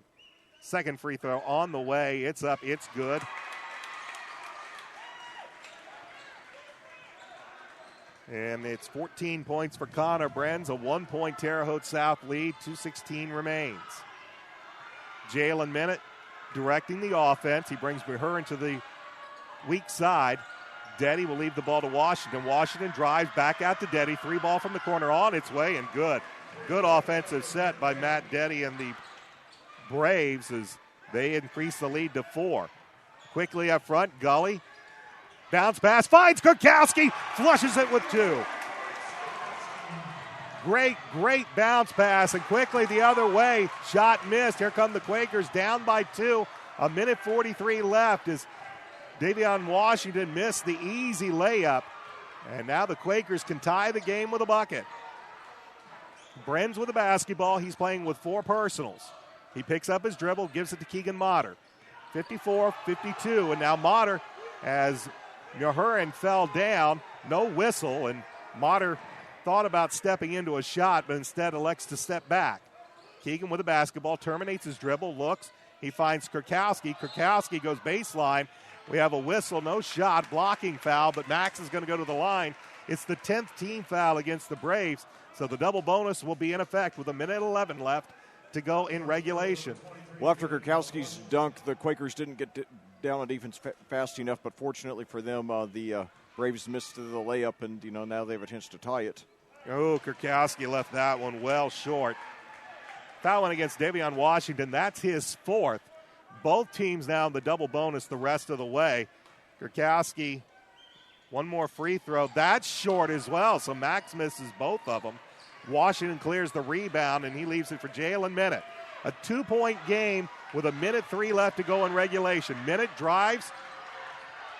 Second free throw on the way. It's up. It's good. And it's 14 points for Connor Brenz, a 1-point Terre Haute South lead. 2:16 remains. Jalen Minute directing the offense. He brings her into the weak side. Deddy will leave the ball to Washington. Washington drives back out to Deddy. 3 ball from the corner on its way and good. Good offensive set by Matt Deddy and the Braves as they increase the lead to 4. Quickly up front, Gully. Bounce pass, finds Kurkowski, flushes it with 2. Great bounce pass, and quickly the other way. Shot missed. Here come the Quakers down by 2. 1:43 left as Davion Washington missed the easy layup. And now the Quakers can tie the game with a bucket. Brenz with the basketball. He's playing with 4 personals. He picks up his dribble, gives it to Keegan Motter. 54-52, and now Motter, as Mahurin fell down, no whistle, and Motter thought about stepping into a shot, but instead elects to step back. Keegan with the basketball, terminates his dribble, looks. He finds Kurkowski. Kurkowski goes baseline. We have a whistle, no shot, blocking foul, but Max is going to go to the line. It's the 10th team foul against the Braves, so the double bonus will be in effect with 1:11 left to go in regulation. Well, after Kurkowski's dunk, the Quakers didn't get down on defense fast enough, but fortunately for them, the Braves missed the layup, and now they have a chance to tie it. Oh, Kurkowski left that one well short. Foul one against Davion Washington. That's his 4th. Both teams now in the double bonus the rest of the way. Kurkowski, one more free throw. That's short as well, so Max misses both of them. Washington clears the rebound, and he leaves it for Jalen Minute. A 2-point game with 1:03 left to go in regulation. Minute drives,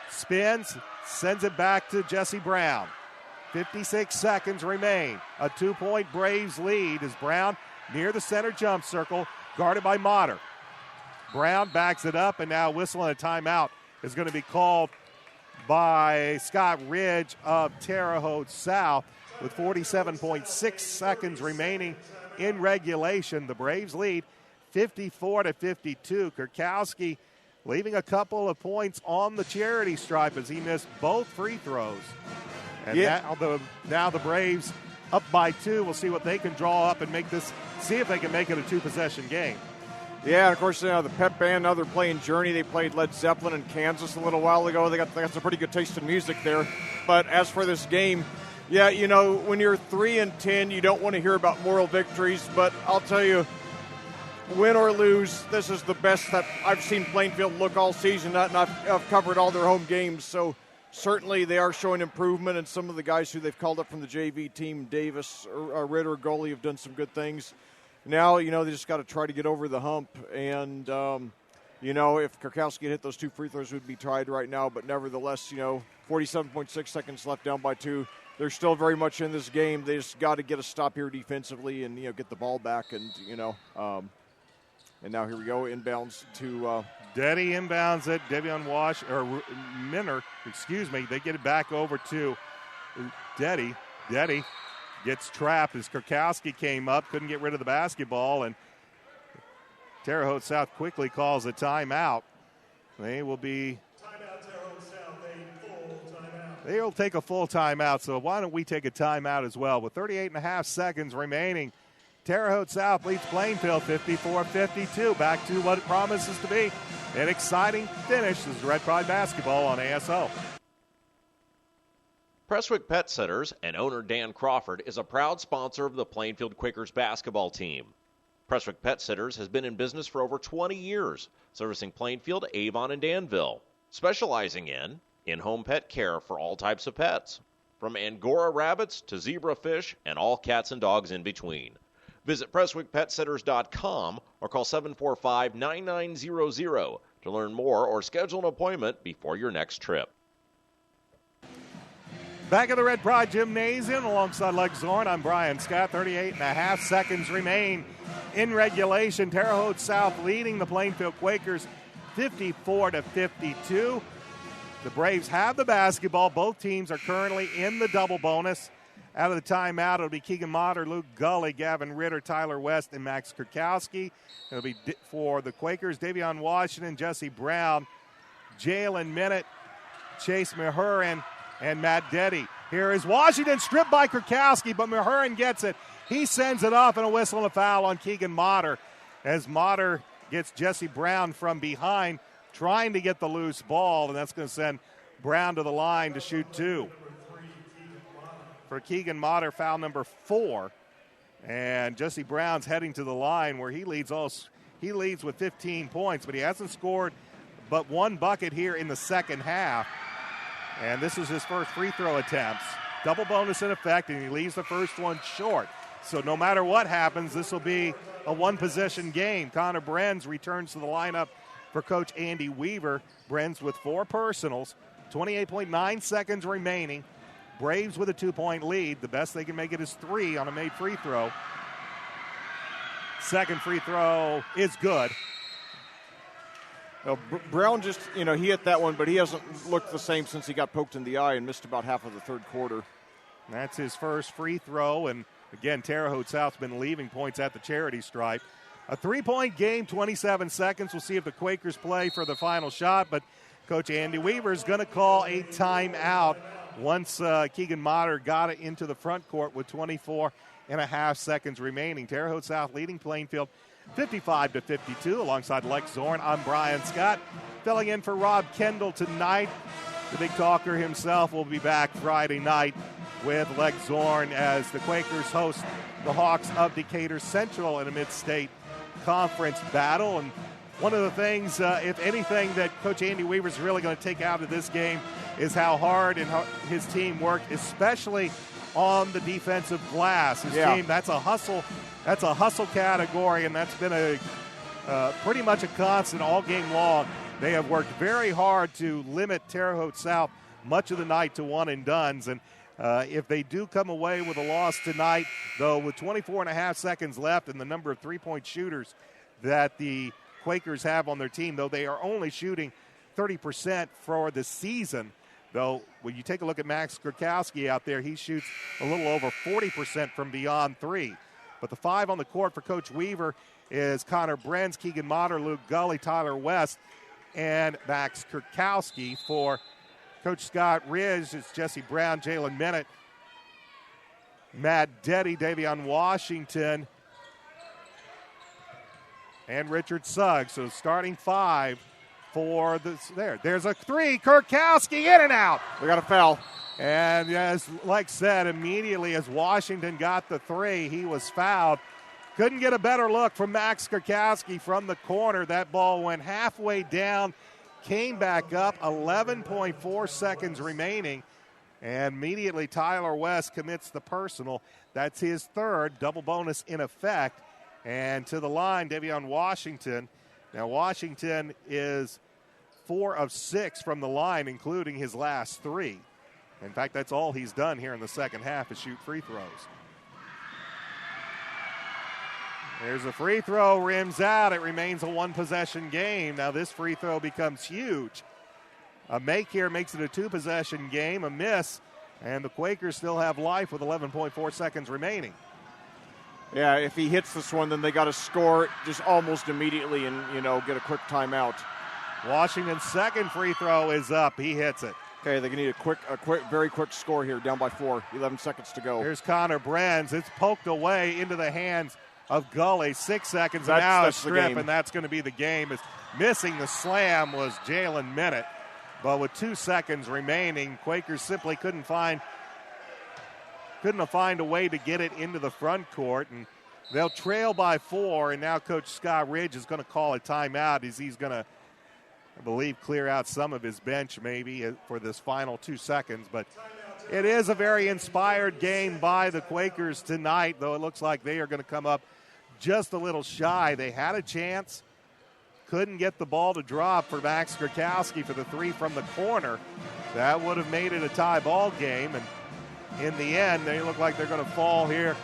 spins, sends it back to Jesse Brown. 56 seconds remain. A 2-point Braves lead as Brown near the center jump circle, guarded by Motter. Brown backs it up, and now whistle and a timeout is going to be called by Scott Ridge of Terre Haute South with 47.6 seconds remaining in regulation. The Braves lead 54-52. Kurkowski leaving a couple of points on the charity stripe as he missed both free throws. And now the Braves up by 2. We'll see what they can draw up and see if they can make it a 2-possession game. Yeah, and of course, the pep band, now they're playing Journey. They played Led Zeppelin in Kansas a little while ago. They got some pretty good taste in music there. But as for this game, yeah, when you're 3-10, you don't want to hear about moral victories. But I'll tell you, win or lose, this is the best that I've seen Plainfield look all season. And I've covered all their home games. So certainly they are showing improvement. And some of the guys who they've called up from the JV team, Davis, Ritter, goalie, have done some good things. Now, they just got to try to get over the hump. And, if Kurkowski had hit those 2 free throws, we'd be tied right now. But nevertheless, 47.6 seconds left, down by 2. They're still very much in this game. They just got to get a stop here defensively and, get the ball back. And, and now here we go, inbounds to Deddy inbounds it. Minner, they get it back over to Deddy. Deddy gets trapped as Kurkowski came up, couldn't get rid of the basketball, and Terre Haute South quickly calls a timeout. They will be. Timeout, Terre Haute South, a full timeout. They'll take a full timeout, so why don't we take a timeout as well? With 38.5 seconds remaining, Terre Haute South leads Plainfield 54-52. Back to what it promises to be an exciting finish. This is Red Pride Basketball on ASO. Prestwick Pet Sitters and owner Dan Crawford is a proud sponsor of the Plainfield Quakers basketball team. Prestwick Pet Sitters has been in business for over 20 years, servicing Plainfield, Avon, and Danville, specializing in-home pet care for all types of pets, from Angora rabbits to zebra fish and all cats and dogs in between. Visit PrestwickPetSitters.com or call 745-9900 to learn more or schedule an appointment before your next trip. Back at the Red Pride Gymnasium alongside Lex Zorn, I'm Brian Scott. 38.5 seconds remain in regulation. Terre Haute South leading the Plainfield Quakers 54-52. The Braves have the basketball. Both teams are currently in the double bonus. Out of the timeout, it'll be Keegan Motter, Luke Gully, Gavin Ritter, Tyler West, and Max Kurkowski. It'll be for the Quakers, Davion Washington, Jesse Brown, Jalen Minute, Chase Mahurin, and Matt Deddy. Here is Washington stripped by Kurkowski, but Mahurin gets it. He sends it off, and a whistle and a foul on Keegan Motter as Motter gets Jesse Brown from behind, trying to get the loose ball, and that's going to send Brown to the line to shoot two. For Keegan Motter, foul number 4. And Jesse Brown's heading to the line where he leads with 15 points, but he hasn't scored but one bucket here in the second half. And this is his first free throw attempts. Double bonus in effect, and he leaves the first one short. So no matter what happens, this will be a one-possession game. Connor Brenz returns to the lineup for Coach Andy Weaver. Brenz with 4 personals, 28.9 seconds remaining. Braves with a 2-point lead. The best they can make it is 3 on a made free throw. Second free throw is good. Well, Brown just, he hit that one, but he hasn't looked the same since he got poked in the eye and missed about half of the third quarter. That's his first free throw, and again, Terre Haute South's been leaving points at the charity stripe. A 3-point game, 27 seconds. We'll see if the Quakers play for the final shot, but Coach Andy Weaver is going to call a timeout once Keegan Motter got it into the front court with 24.5 seconds remaining. Terre Haute South leading Plainfield 55-52. Alongside Lex Zorn, I'm Brian Scott. Filling in for Rob Kendall tonight. The big talker himself will be back Friday night with Lex Zorn as the Quakers host the Hawks of Decatur Central in a mid-state conference battle. And one of the things, if anything, that Coach Andy Weaver is really going to take out of this game is how hard his team worked, especially on the defensive glass. His team, that's a hustle category, and that's been pretty much a constant all game long. They have worked very hard to limit Terre Haute South much of the night to one-and-dones. And if they do come away with a loss tonight, though, with 24.5 seconds left and the number of three-point shooters that the Quakers have on their team, though they are only shooting 30% for the season, though when you take a look at Max Kurkowski out there, he shoots a little over 40% from beyond 3. But the 5 on the court for Coach Weaver is Connor Brenz, Keegan Motter, Luke Gully, Tyler West, and Max Kurkowski. For Coach Scott Ridge, it's Jesse Brown, Jalen Minute, Matt Deddy, Davion Washington, and Richard Suggs. So starting 5 for this. There's a 3. Kurkowski in and out. We got a foul. And as Lex said, immediately as Washington got the 3, he was fouled. Couldn't get a better look from Max Kurkowski from the corner. That ball went halfway down, came back up, 11.4 seconds remaining. And immediately Tyler West commits the personal. That's his 3rd, double bonus in effect. And to the line, Davion Washington. Now Washington is 4 of 6 from the line, including his last 3. In fact, that's all he's done here in the second half is shoot free throws. There's a free throw, rims out. It remains a one-possession game. Now this free throw becomes huge. A make here makes it a 2-possession game, a miss, and the Quakers still have life with 11.4 seconds remaining. Yeah, if he hits this one, then they got to score just almost immediately and, get a quick timeout. Washington's second free throw is up. He hits it. Okay, they need a very quick score here, down by 4, 11 seconds to go. Here's Connor Brenz. It's poked away into the hands of Gully. 6 seconds, and now a strip, and that's going to be the game. Missing the slam was Jalen Minute. But with 2 seconds remaining, Quakers simply couldn't find a way to get it into the front court, and they'll trail by 4, and now Coach Scott Ridge is going to call a timeout as he's going to, I believe, clear out some of his bench maybe for this final 2 seconds. But it is a very inspired game by the Quakers tonight, though it looks like they are going to come up just a little shy. They had a chance, couldn't get the ball to drop for Max Kurkowski for the 3 from the corner. That would have made it a tie ball game, and in the end, they look like they're going to fall here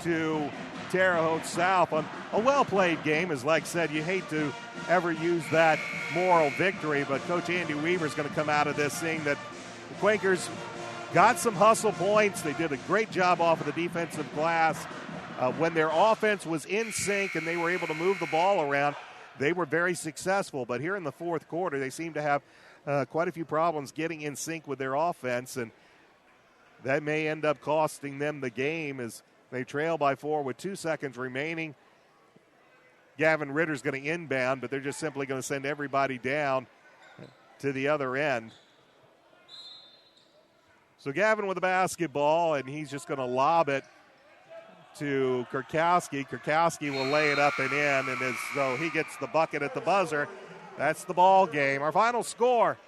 to Terre Haute South on a well-played game. As Lex said, you hate to ever use that moral victory, but Coach Andy Weaver is going to come out of this seeing that the Quakers got some hustle points. They did a great job off of the defensive glass. When their offense was in sync and they were able to move the ball around, they were very successful. But here in the fourth quarter, they seem to have quite a few problems getting in sync with their offense, and that may end up costing them the game as they trail by 4 with 2 seconds remaining. Gavin Ritter's going to inbound, but they're just simply going to send everybody down to the other end. So Gavin with the basketball, and he's just going to lob it to Kurkowski. Kurkowski will lay it up and in, and as though he gets the bucket at the buzzer, that's the ball game. Our final score,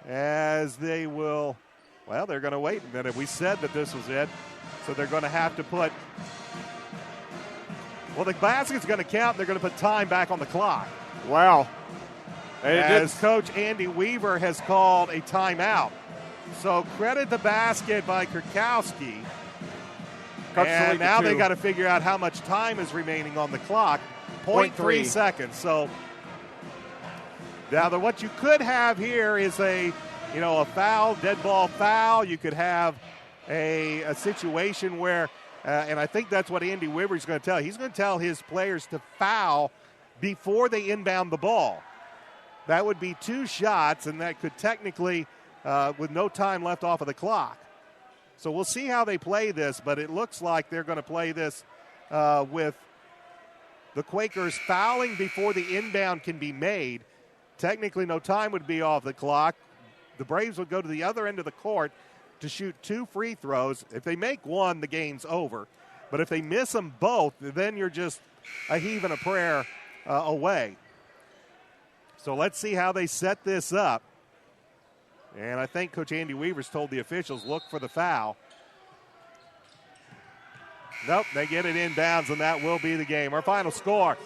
as they will, well, they're going to wait a minute. We said that this was it, so they're going to have to put, well, the basket's going to count. They're going to put time back on the clock. Wow. As Coach Andy Weaver has called a timeout. So credit the basket by Kurkowski. And now they got to figure out how much time is remaining on the clock. 0.3 seconds. So now what you could have here is a foul, dead ball foul. You could have a situation where, and I think that's what Andy Weaver is going to tell. He's going to tell his players to foul before they inbound the ball. That would be 2 shots, and that could technically, with no time left off of the clock. So we'll see how they play this, but it looks like they're going to play this with the Quakers fouling before the inbound can be made. Technically, no time would be off the clock. The Braves would go to the other end of the court to shoot 2 free throws. If they make one, the game's over. But if they miss them both, then you're just a heave and a prayer away. So let's see how they set this up. And I think Coach Andy Weaver's told the officials, look for the foul. Nope, they get it inbounds, and that will be the game. Our final score,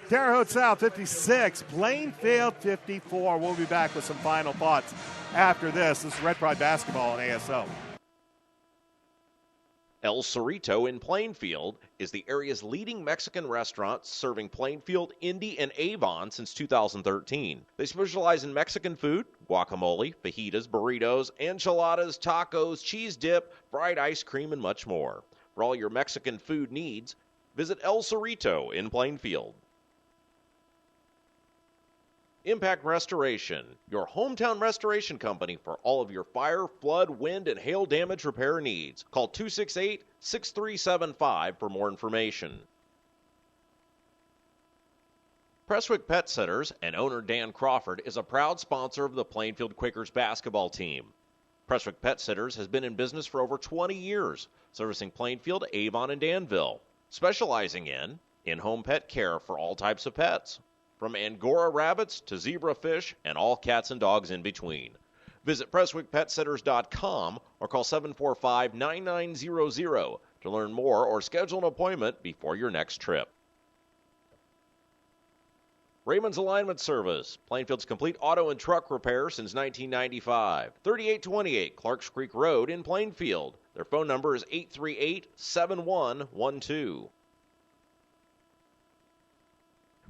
Terre Haute South 56, Plainfield 54. We'll be back with some final thoughts after this. This is Red Pride Basketball on ASO. El Cerrito in Plainfield is the area's leading Mexican restaurant, serving Plainfield, Indy, and Avon since 2013. They specialize in Mexican food, guacamole, fajitas, burritos, enchiladas, tacos, cheese dip, fried ice cream, and much more. For all your Mexican food needs, visit El Cerrito in Plainfield. Impact Restoration, your hometown restoration company for all of your fire, flood, wind, and hail damage repair needs. Call 268-6375 for more information. Prestwick Pet Sitters and owner Dan Crawford is a proud sponsor of the Plainfield Quakers basketball team. Prestwick Pet Sitters has been in business for over 20 years, servicing Plainfield, Avon, and Danville, specializing in-home pet care for all types of pets, from Angora rabbits to zebra fish and all cats and dogs in between. Visit PrestwickPetSitters.com or call 745-9900 to learn more or schedule an appointment before your next trip. Raymond's Alignment Service, Plainfield's complete auto and truck repair since 1995. 3828 Clarks Creek Road in Plainfield. Their phone number is 838-7112.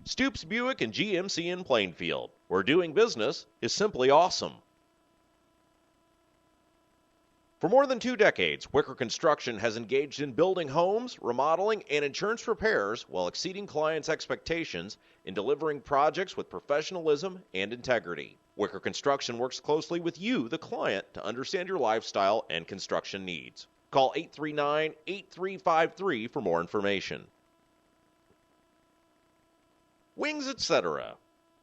Stoops Buick and GMC in Plainfield, where doing business is simply awesome. For more than 2 decades, Wicker Construction has engaged in building homes, remodeling, and insurance repairs while exceeding clients' expectations in delivering projects with professionalism and integrity. Wicker Construction works closely with you, the client, to understand your lifestyle and construction needs. Call 839-8353 for more information. Wings, etc.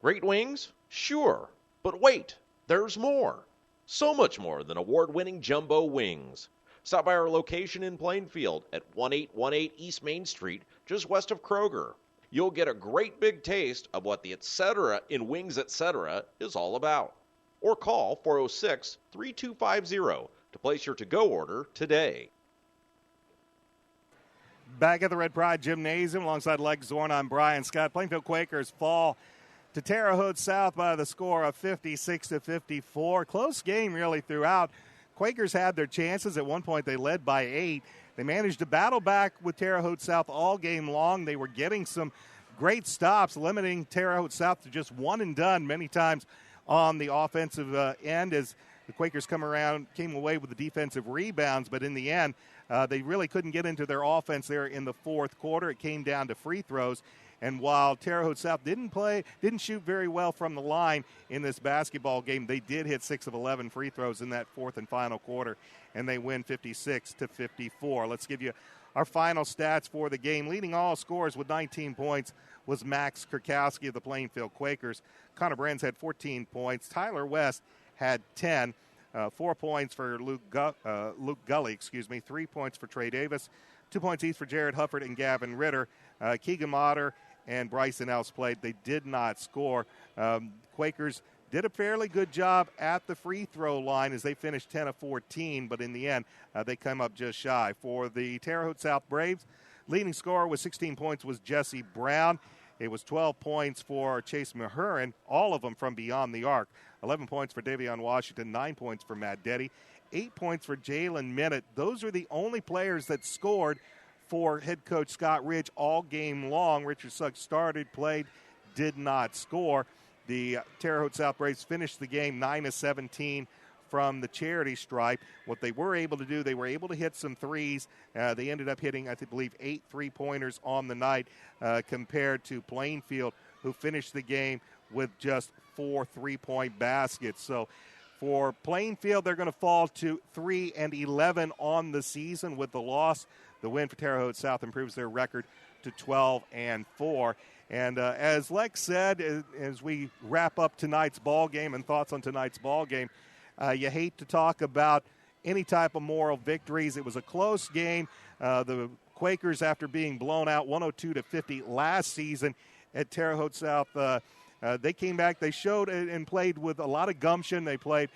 Great wings? Sure. But wait, there's more. So much more than award-winning jumbo wings. Stop by our location in Plainfield at 1818 East Main Street, just west of Kroger. You'll get a great big taste of what the etc. in Wings Etc. is all about. Or call 406-3250 to place your to-go order today. Back at the Red Pride Gymnasium alongside Leg Zorn, I'm Brian Scott. Plainfield Quakers fall to Terre Haute South by the score of 56-54. Close game really throughout. Quakers had their chances. At one point, they led by 8. They managed to battle back with Terre Haute South all game long. They were getting some great stops, limiting Terre Haute South to just one and done many times on the offensive end as the Quakers came away with the defensive rebounds. But in the end, they really couldn't get into their offense there in the fourth quarter. It came down to free throws. And while Terre Haute South didn't shoot very well from the line in this basketball game, they did hit 6 of 11 free throws in that fourth and final quarter, and they win 56-54. Let's give you our final stats for the game. Leading all scorers with 19 points was Max Kurkowski of the Plainfield Quakers. Connor Brenz had 14 points. Tyler West had 10. 4 points for Luke Gully, 3 points for Trey Davis, 2 points each for Jared Hufford and Gavin Ritter. Keegan Motter and Bryson Else played. They did not score. Quakers did a fairly good job at the free throw line as they finished 10 of 14, but in the end, they come up just shy. For the Terre Haute South Braves, leading scorer with 16 points was Jesse Brown. It was 12 points for Chase Mahurin, all of them from beyond the arc. 11 points for Davion Washington, 9 points for Matt Deddy, 8 points for Jalen Minute. Those are the only players that scored for head coach Scott Ridge all game long. Richard Suggs started, played, did not score. The Terre Haute South Braves finished the game 9 of 17 from the charity stripe. What they were able to do, they were able to hit some threes. They ended up hitting, I believe, 8 3-pointers on the night compared to Plainfield, who finished the game with just 4 3-point baskets. So for Plainfield, they're going to fall to 3-11 on the season with the loss. The win for Terre Haute South improves their record to 12-4. And as Lex said, as we wrap up tonight's ball game and thoughts on tonight's ball game, you hate to talk about any type of moral victories. It was a close game. The Quakers, after being blown out 102-50 last season at Terre Haute South, they came back. They showed and played with a lot of gumption. They played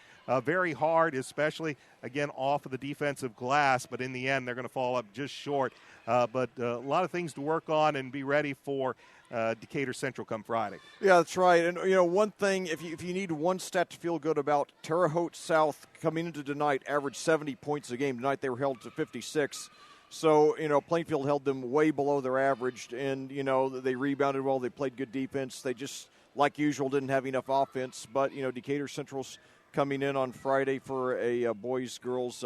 very hard, especially, again, off of the defensive glass. But in the end, they're going to fall up just short. But a lot of things to work on and be ready for Decatur Central come Friday. Yeah, that's right. And, one thing, if you need one stat to feel good about, Terre Haute South coming into tonight averaged 70 points a game. Tonight they were held to 56. So, Plainfield held them way below their average. And, they rebounded well. They played good defense. They just, like usual, didn't have enough offense. But, Decatur Central's coming in on Friday for a boys-girls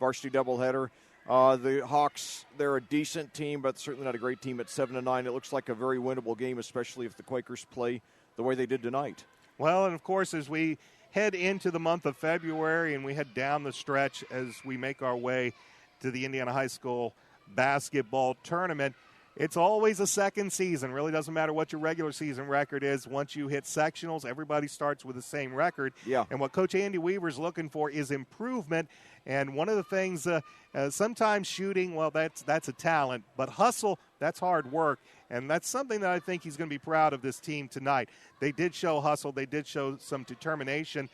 varsity doubleheader. The Hawks, they're a decent team, but certainly not a great team at 7-9. It looks like a very winnable game, especially if the Quakers play the way they did tonight. Well, and of course, as we head into the month of February and we head down the stretch as we make our way to the Indiana High School basketball tournament, it's always a second season. Really doesn't matter what your regular season record is. Once you hit sectionals, everybody starts with the same record. Yeah. And what Coach Andy Weaver's looking for is improvement. And one of the things, sometimes shooting, well, that's a talent. But hustle, that's hard work. And that's something that I think he's going to be proud of this team tonight. They did show hustle. They did show some determination.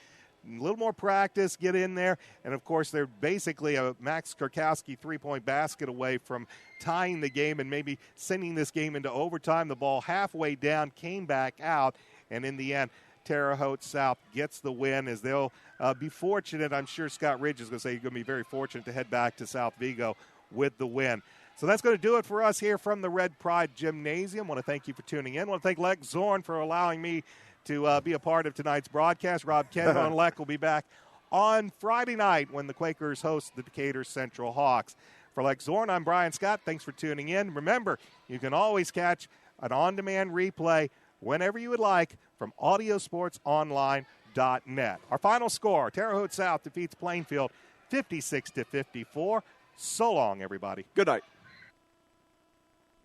A little more practice, get in there. And, of course, they're basically a Max Kurkowski three-point basket away from tying the game and maybe sending this game into overtime. The ball halfway down came back out. And in the end, Terre Haute South gets the win as they'll be fortunate. I'm sure Scott Ridge is going to say he's going to be very fortunate to head back to South Vigo with the win. So that's going to do it for us here from the Red Pride Gymnasium. I want to thank you for tuning in. I want to thank Lex Zorn for allowing me to be a part of tonight's broadcast. Rob Kendall and Leck will be back on Friday night when the Quakers host the Decatur Central Hawks. For Lex Zorn, I'm Brian Scott. Thanks for tuning in. Remember, you can always catch an on-demand replay whenever you would like from audiosportsonline.net. Our final score, Terre Haute South defeats Plainfield 56-54. So long, everybody. Good night.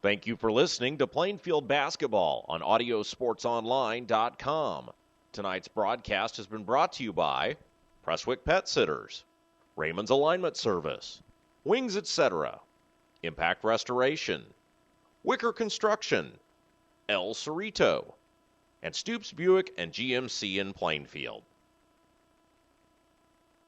Thank you for listening to Plainfield Basketball on audiosportsonline.com. Tonight's broadcast has been brought to you by Presswick Pet Sitters, Raymond's Alignment Service, Wings Etc., Impact Restoration, Wicker Construction, El Cerrito, and Stoops Buick and GMC in Plainfield.